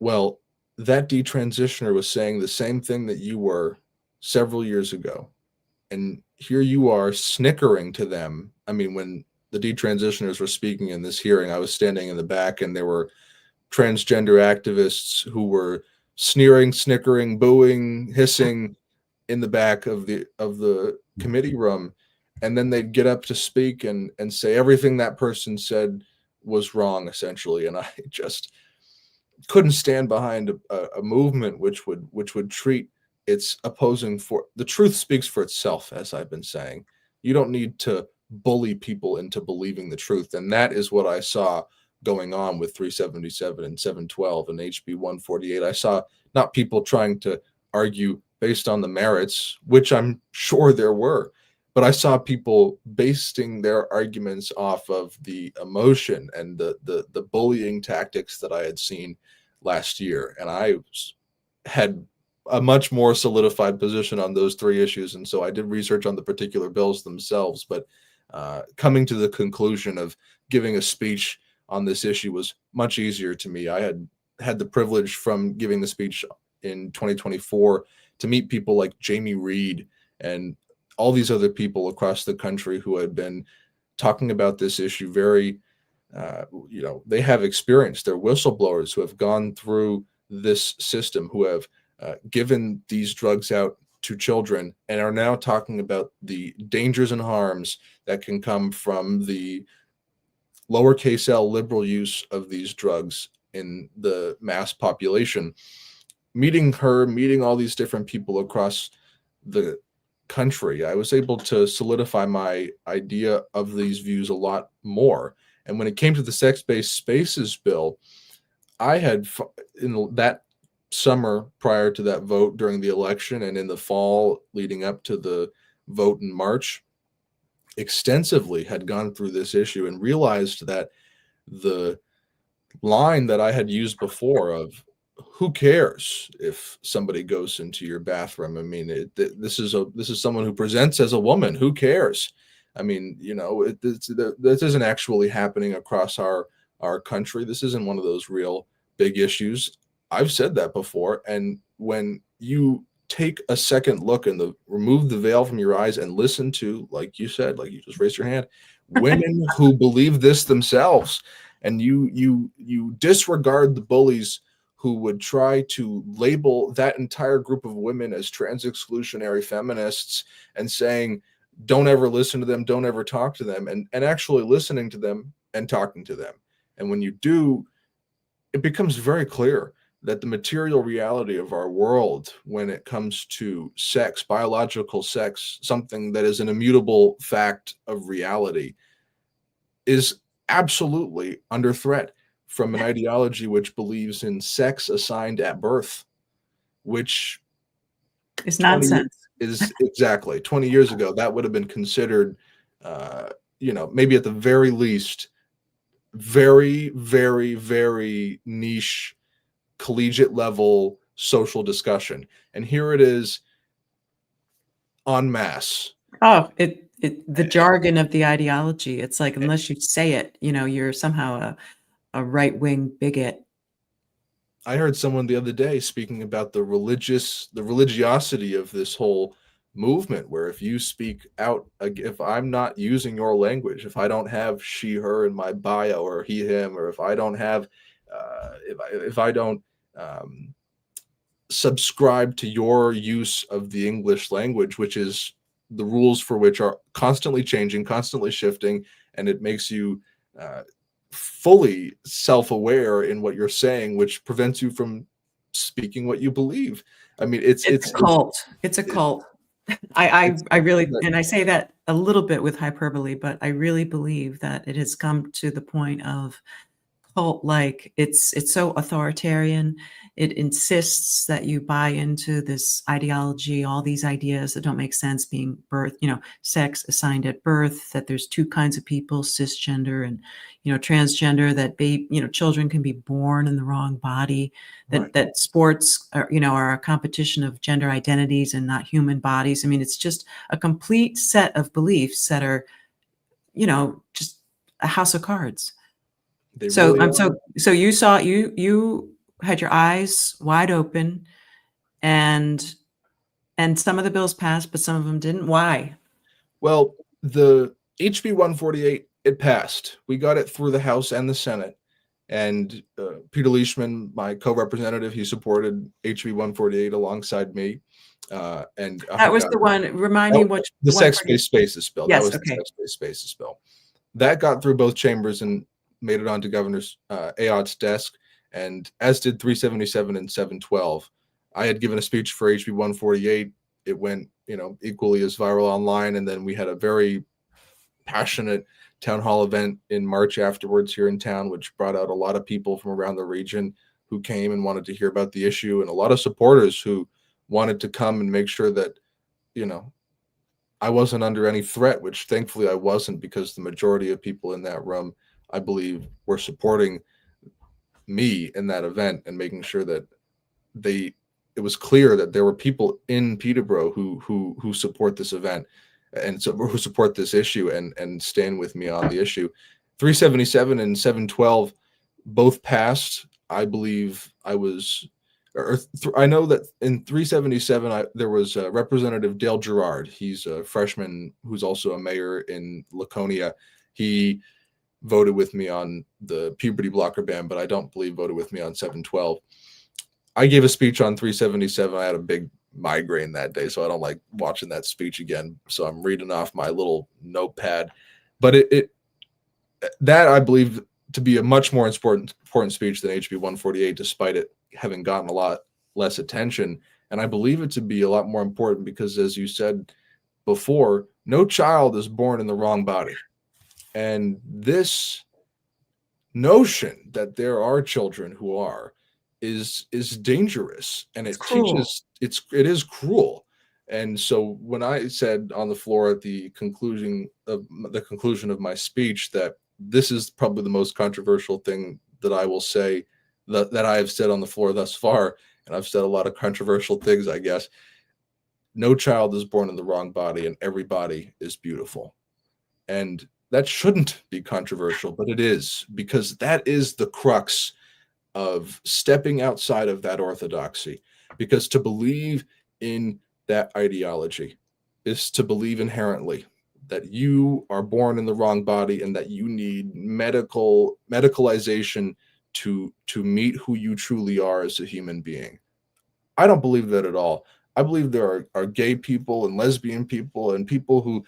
well, that detransitioner was saying the same thing that you were several years ago. And here you are snickering to them. I mean, when the detransitioners were speaking in this hearing, I was standing in the back, and there were transgender activists who were sneering, snickering, booing, hissing in the back of the committee room. And then they'd get up to speak and say everything that person said was wrong, essentially. And I just couldn't stand behind a movement which would treat its opposing for the truth speaks for itself, as I've been saying. You don't need to bully people into believing the truth. And that is what I saw going on with 377 and 712 and HB 148. I saw not people trying to argue based on the merits, which I'm sure there were, but I saw people basing their arguments off of the emotion and the bullying tactics that I had seen last year. And I had a much more solidified position on those three issues. And so I did research on the particular bills themselves, but coming to the conclusion of giving a speech on this issue was much easier to me. I had the privilege from giving the speech in 2024 to meet people like Jamie Reed and all these other people across the country who had been talking about this issue very, they have experience. They're whistleblowers who have gone through this system, who have given these drugs out to children and are now talking about the dangers and harms that can come from the lowercase l liberal use of these drugs in the mass population. Meeting all these different people across the country, I was able to solidify my idea of these views a lot more. And when it came to the sex-based spaces bill, I had, in that summer prior to that vote during the election and in the fall leading up to the vote in March, extensively had gone through this issue and realized that the line that I had used before of who cares if somebody goes into your bathroom? I mean, this is someone who presents as a woman. Who cares? I mean, this isn't actually happening across our country. This isn't one of those real big issues. I've said that before. And when you take a second look and remove the veil from your eyes and listen to, like you said, like you just raised your hand, women who believe this themselves, and you disregard the bullies who would try to label that entire group of women as trans exclusionary feminists and saying, don't ever listen to them, don't ever talk to them, and actually listening to them and talking to them. And when you do, it becomes very clear that the material reality of our world when it comes to sex, biological sex, something that is an immutable fact of reality, is absolutely under threat from an ideology which believes in sex assigned at birth, which It's nonsense. is exactly 20 years ago, that would have been considered, maybe at the very least, very, very, very niche, collegiate level social discussion. And here it is en masse. Oh, the jargon of the ideology. It's like, unless you say it, you're somehow a right-wing bigot. I heard someone the other day speaking about the religiosity of this whole movement where if you speak out, if I'm not using your language, if I don't have she, her in my bio, or he, him, or if I don't have, if I don't subscribe to your use of the English language, which is the rules for which are constantly changing, constantly shifting, and it makes you fully self-aware in what you're saying, which prevents you from speaking what you believe. I mean, It's a cult. It's a cult. I really, that and I say that a little bit with hyperbole, but I really believe that it has come to the point of cult, like it's so authoritarian. It insists that you buy into this ideology, all these ideas that don't make sense, being birth, sex assigned at birth, that there's two kinds of people, cisgender and transgender, that children can be born in the wrong body, right. that sports are a competition of gender identities and not human bodies. I mean, it's just a complete set of beliefs that are just a house of cards. They So really are. so you saw, you had your eyes wide open, and some of the bills passed, but some of them didn't. Why? Well, the HB 148, it passed. We got it through the House and the Senate. And Peter Leishman, my co-representative, he supported HB 148 alongside me. And I That was forgot the one. Remind me which the one. sex-based spaces bill. That Yes. was the Okay. sex-based spaces bill. That got through both chambers and made it onto Governor Ayotte's desk, and as did 377 and 712. I had given a speech for HB 148. It went, equally as viral online, and then we had a very passionate town hall event in March afterwards here in town, which brought out a lot of people from around the region who came and wanted to hear about the issue, and a lot of supporters who wanted to come and make sure that, I wasn't under any threat, which thankfully I wasn't, because the majority of people in that room, I believe, were supporting me in that event and making sure that it was clear that there were people in Peterborough who support this event, and so who support this issue and stand with me on the issue. 377 and 712 both passed. I believe I know that in 377 there was Representative Dale Gerard. He's a freshman who's also a mayor in Laconia. He voted with me on the puberty blocker ban, but I don't believe voted with me on 712. I gave a speech on 377. I had a big migraine that day, so I don't like watching that speech again. So I'm reading off my little notepad. But that I believe to be a much more important speech than HB 148, despite it having gotten a lot less attention. And I believe it to be a lot more important because, as you said before, no child is born in the wrong body. And this notion that there are children who are is dangerous, and it teaches it is cruel. And so when I said on the floor at the conclusion of my speech that this is probably the most controversial thing that I will say, that I have said on the floor thus far, and I've said a lot of controversial things, I guess, no child is born in the wrong body, and every body is beautiful. And that shouldn't be controversial, but it is, because that is the crux of stepping outside of that orthodoxy. Because to believe in that ideology is to believe inherently that you are born in the wrong body and that you need medicalization to meet who you truly are as a human being. I don't believe that at all. I believe there are gay people and lesbian people and people who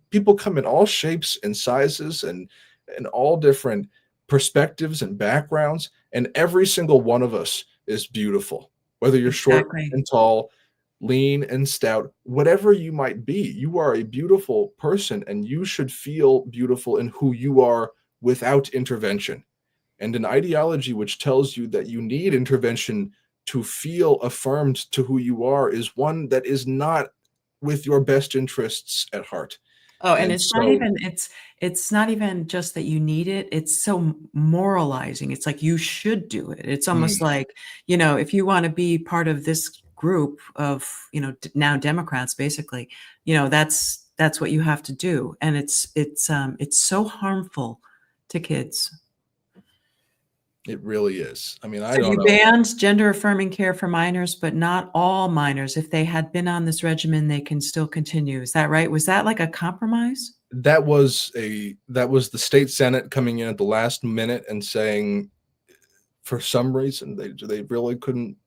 people come in all shapes and sizes and all different perspectives and backgrounds, and every single one of us is beautiful. Whether you're short and tall, lean and stout, whatever you might be, you are a beautiful person, and you should feel beautiful in who you are without intervention. And an ideology which tells you that you need intervention to feel affirmed to who you are is one that is not with your best interests at heart. Oh, and it's not even just that you need it. It's so moralizing. It's like you should do it. It's almost like, if you want to be part of this group of, now Democrats, basically, that's what you have to do. And it's so harmful to kids. It really is. I mean, I So don't you know. banned gender affirming care for minors, but not all minors. If they had been on this regimen, they can still continue. Is that right? Was that like a compromise? That was the state senate coming in at the last minute and saying, for some reason, they really couldn't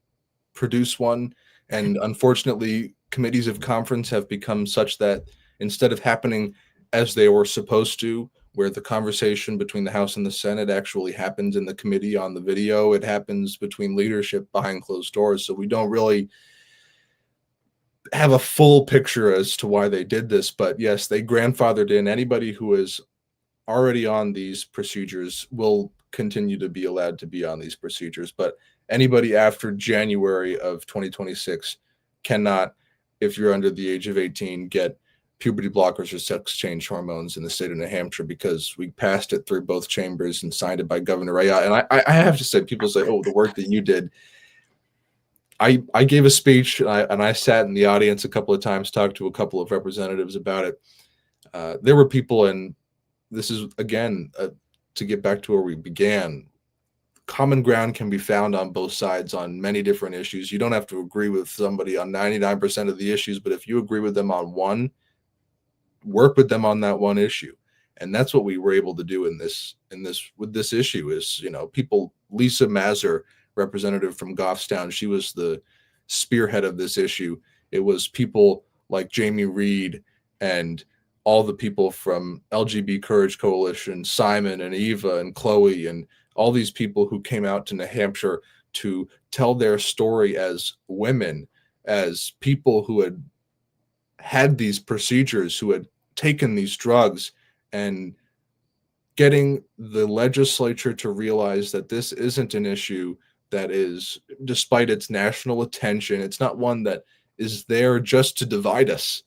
produce one. And unfortunately, committees of conference have become such that instead of happening as they were supposed to, where the conversation between the House and the Senate actually happens in the committee on the video, it happens between leadership behind closed doors. So we don't really have a full picture as to why they did this. But yes, they grandfathered in anybody who is already on these procedures will continue to be allowed to be on these procedures. But anybody after January of 2026 cannot, if you're under the age of 18, get puberty blockers or sex change hormones in the state of New Hampshire, because we passed it through both chambers and signed it by Governor Ayotte. And I have to say, people say, oh, the work that you did. I gave a speech, and I sat in the audience a couple of times, talked to a couple of representatives about it. There were people, and this is, again, to get back to where we began, common ground can be found on both sides on many different issues. You don't have to agree with somebody on 99% of the issues, but if you agree with them on one, work with them on that one issue. And that's what we were able to do with this issue is, people, Lisa Mazur, representative from Goffstown, she was the spearhead of this issue. It was people like Jamie Reed and all the people from LGBT Courage Coalition, Simon and Eva and Chloe, and all these people who came out to New Hampshire to tell their story as women, as people who had these procedures, who had taken these drugs, and getting the legislature to realize that this isn't an issue that is, despite its national attention, it's not one that is there just to divide us.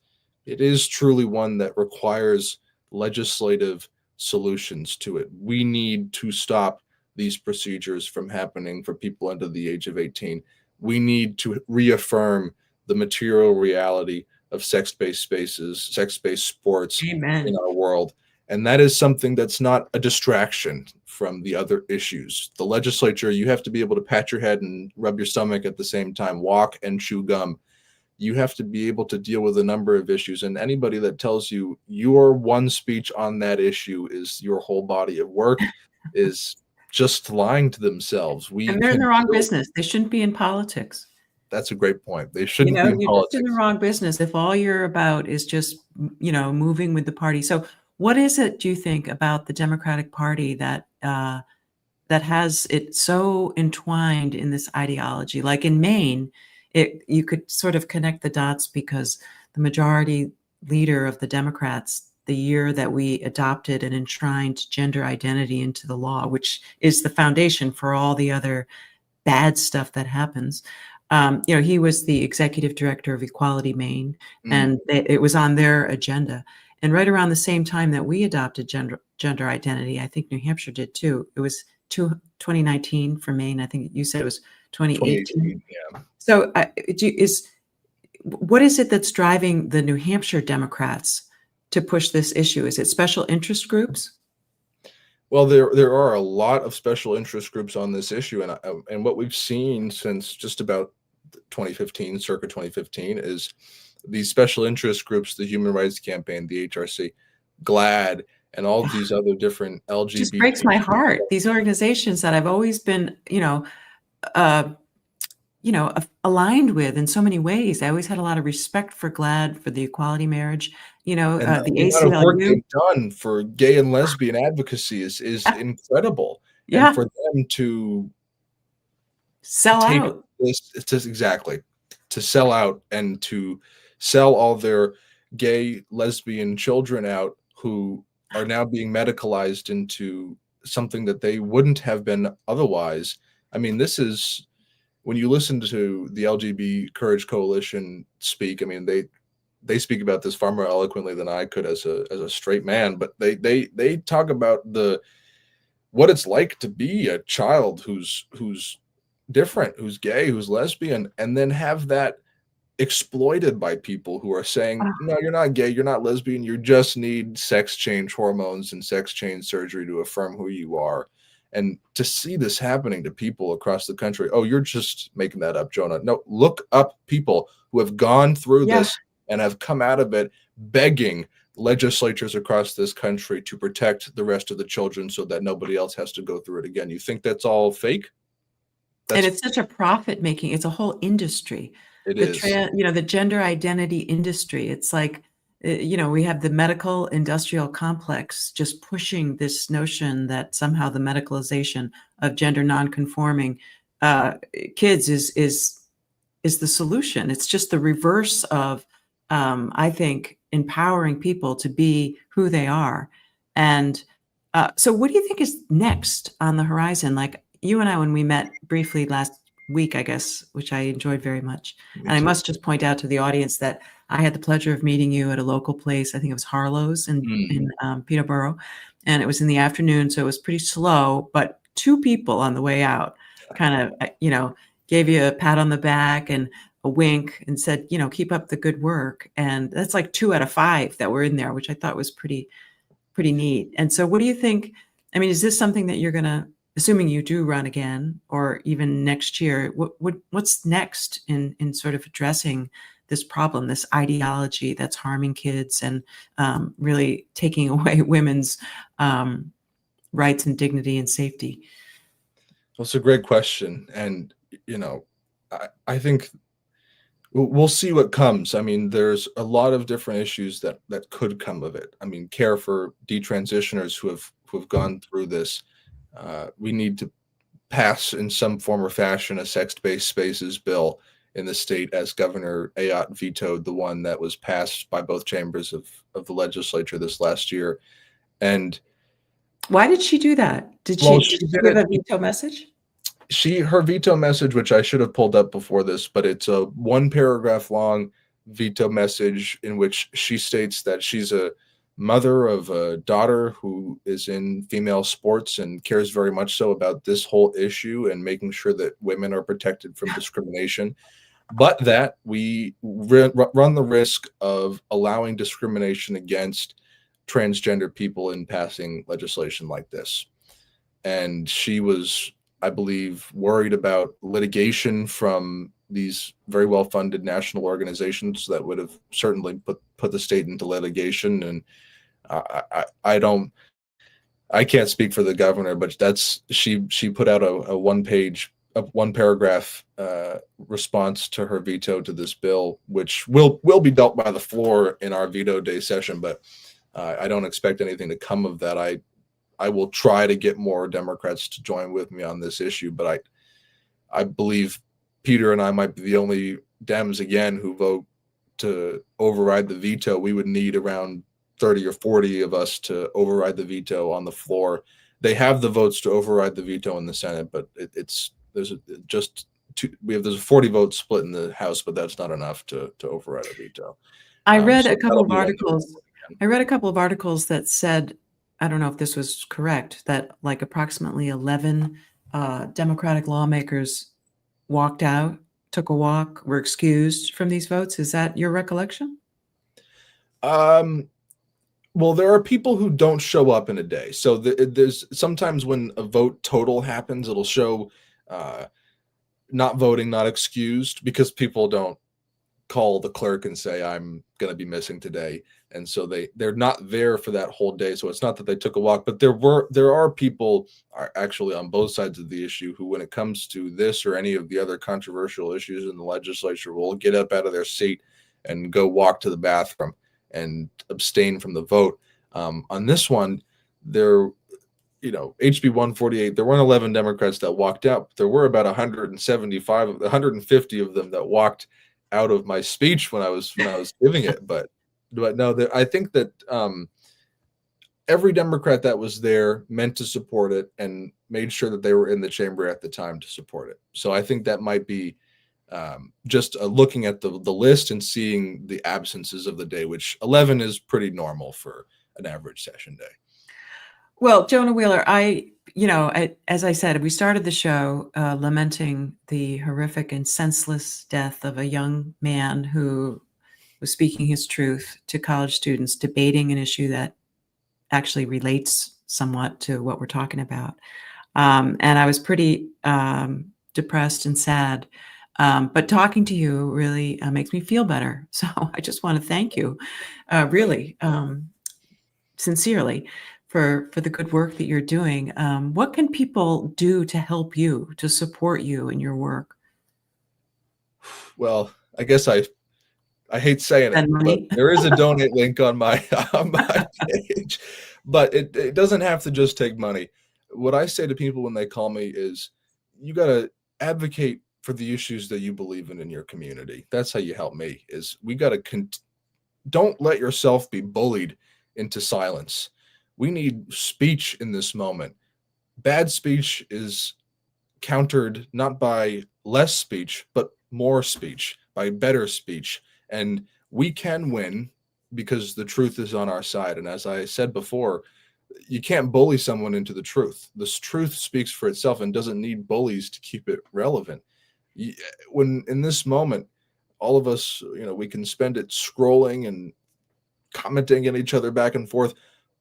It is truly one that requires legislative solutions to it. We need to stop these procedures from happening for people under the age of 18. We need to reaffirm the material reality of sex-based spaces, sex-based sports Amen. in our world. And that is something that's not a distraction from the other issues. The legislature, you have to be able to pat your head and rub your stomach at the same time, walk and chew gum. You have to be able to deal with a number of issues. And anybody that tells you your one speech on that issue is your whole body of work is just lying to themselves. And they're in the wrong business. They shouldn't be in politics. That's a great point. They shouldn't be in You're politics. just in the wrong business if all you're about is just, moving with the party. So what is it, do you think, about the Democratic Party that has it so entwined in this ideology? Like in Maine, you could sort of connect the dots because the majority leader of the Democrats, the year that we adopted and enshrined gender identity into the law, which is the foundation for all the other bad stuff that happens. He was the executive director of Equality Maine, and it was on their agenda. And right around the same time that we adopted gender identity, I think New Hampshire did too. It was 2019 for Maine. I think you said it was 2018. Yeah. So what is it that's driving the New Hampshire Democrats to push this issue? Is it special interest groups? Well, there are a lot of special interest groups on this issue, and what we've seen since just about 2015, circa 2015, is these special interest groups, the Human Rights Campaign, the HRC, GLAAD, and all of these other different LGBT. It just breaks my heart. These organizations that I've always been, aligned with in so many ways. I always had a lot of respect for GLAAD, for the equality marriage, the ACLU. Work they've done for gay and lesbian advocacy is incredible. Yeah. And for them to sell out. It's just exactly to sell out and to sell all their gay, lesbian children out who are now being medicalized into something that they wouldn't have been otherwise. I mean, this is, when you listen to the LGBT Courage Coalition speak, I mean, they speak about this far more eloquently than I could as a straight man, but they talk about what it's like to be a child who's different, who's gay, who's lesbian, and then have that exploited by people who are saying, no, you're not gay, you're not lesbian, you just need sex change hormones and sex change surgery to affirm who you are. And to see this happening to people across the country, oh, you're just making that up, Jonah. No, look up people who have gone through Yeah. this and have come out of it begging legislatures across this country to protect the rest of the children so that nobody else has to go through it again. You think that's all fake? And it's such a profit making, it's a whole industry. It The is. the gender identity industry. It's like, we have the medical industrial complex just pushing this notion that somehow the medicalization of gender nonconforming kids is the solution. It's just the reverse of, I think, empowering people to be who they are. And so what do you think is next on the horizon? Like you and I, when we met briefly last week, I guess, which I enjoyed very much. And I must just point out to the audience that I had the pleasure of meeting you at a local place. I think it was Harlow's in Peterborough. And it was in the afternoon, so it was pretty slow, but two people on the way out kind of, gave you a pat on the back and a wink and said, keep up the good work. And that's like 2 out of 5 that were in there, which I thought was pretty neat. And so what do you think? I mean, is this something that you're going to, assuming you do run again or even next year, what's next in sort of addressing this problem, this ideology that's harming kids and really taking away women's rights and dignity and safety? Well, it's a great question. And, I think we'll see what comes. I mean, there's a lot of different issues that could come of it. I mean, care for detransitioners who have gone through this. We need to pass in some form or fashion a sex-based spaces bill in the state, as Governor Ayotte vetoed the one that was passed by both chambers of the legislature this last year. And why did she do that? Did she give a veto message? Her veto message, which I should have pulled up before this, but it's a 1 paragraph long veto message in which she states that she's a mother of a daughter who is in female sports and cares very much so about this whole issue and making sure that women are protected from discrimination, but that we run the risk of allowing discrimination against transgender people in passing legislation like this. And she was, I believe, worried about litigation from these very well-funded national organizations that would have certainly put the state into litigation. And I can't speak for the governor, but she put out a 1 paragraph response to her veto to this bill, which will be dealt by the floor in our veto day session. But I don't expect anything to come of that. I will try to get more Democrats to join with me on this issue, but I believe Peter and I might be the only Dems again who vote to override the veto. We would need around 30 or 40 of us to override the veto on the floor. They have the votes to override the veto in the Senate, but there's a 40 vote split in the House, but that's not enough to override a veto. I read a couple of articles. I read a couple of articles that said, I don't know if this was correct, that like approximately 11 Democratic lawmakers walked out, took a walk, were excused from these votes. Is that your recollection? Well, there are people who don't show up in a day. So there's sometimes when a vote total happens, it'll show not voting, not excused, because people don't call the clerk and say, I'm going to be missing today. And so they're not there for that whole day. So it's not that they took a walk, but there are people are actually on both sides of the issue who, when it comes to this or any of the other controversial issues in the legislature, will get up out of their seat and go walk to the bathroom and abstain from the vote. On this one, HB 148, there weren't 11 Democrats that walked out. There were about 150 of them that walked out of my speech when I was giving it. But no, I think that every Democrat that was there meant to support it and made sure that they were in the chamber at the time to support it. So I think that might be just looking at the list and seeing the absences of the day, which 11 is pretty normal for an average session day. Well, Jonah Wheeler, as I said, we started the show lamenting the horrific and senseless death of a young man who was speaking his truth to college students, debating an issue that actually relates somewhat to what we're talking about. And I was pretty depressed and sad. But talking to you really makes me feel better. So I just want to thank you, really, sincerely, for the good work that you're doing. What can people do to help you, to support you in your work? Well, I guess I hate saying it, Send but money? there is a donate link on my on my page. But it doesn't have to just take money. What I say to people when they call me is, you got to advocate for the issues that you believe in your community. That's how you help me. Is we got to don't let yourself be bullied into silence. We need speech in this moment. Bad speech is countered not by less speech, but more speech, by better speech. And we can win because the truth is on our side. And as I said before, you can't bully someone into the truth. This truth speaks for itself and doesn't need bullies to keep it relevant. When in this moment, all of us, we can spend it scrolling and commenting at each other back and forth,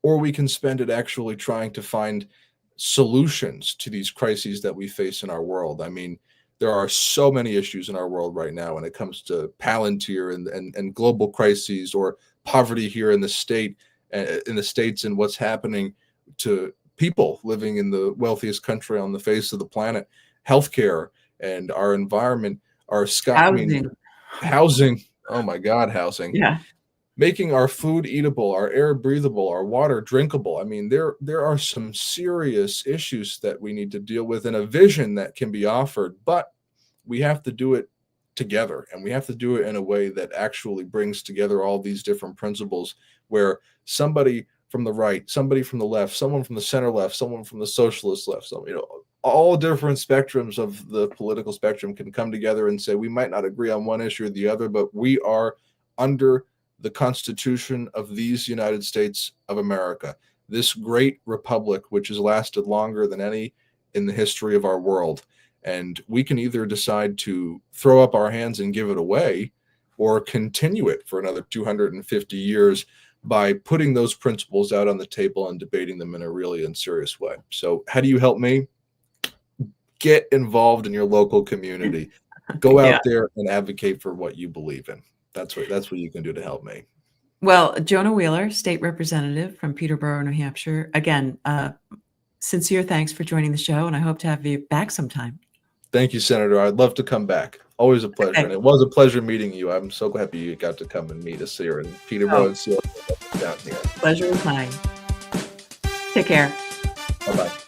or we can spend it actually trying to find solutions to these crises that we face in our world. I mean, there are so many issues in our world right now when it comes to Palantir and global crises, or poverty here in the states, and what's happening to people living in the wealthiest country on the face of the planet, healthcare and our environment, Housing. housing. Oh my God, housing. Yeah. Making our food eatable, our air breathable, our water drinkable. I mean, there are some serious issues that we need to deal with, and a vision that can be offered, but we have to do it together, and we have to do it in a way that actually brings together all these different principles, where somebody from the right, somebody from the left, someone from the center left, someone from the socialist left, all different spectrums of the political spectrum can come together and say, we might not agree on one issue or the other, but we are under the Constitution of these United States of America, this great republic, which has lasted longer than any in the history of our world. And we can either decide to throw up our hands and give it away, or continue it for another 250 years by putting those principles out on the table and debating them in a really and serious way. So how do you help me? Get involved in your local community. Go out there and advocate for what you believe in. That's what you can do to help me. Well, Jonah Wheeler, state representative from Peterborough, New Hampshire. Again, sincere thanks for joining the show, and I hope to have you back sometime. Thank you, Senator. I'd love to come back. Always a pleasure. Okay. And it was a pleasure meeting you. I'm so happy you got to come and meet us here in Peterborough and see us down here. Pleasure is mine. Take care. Bye-bye.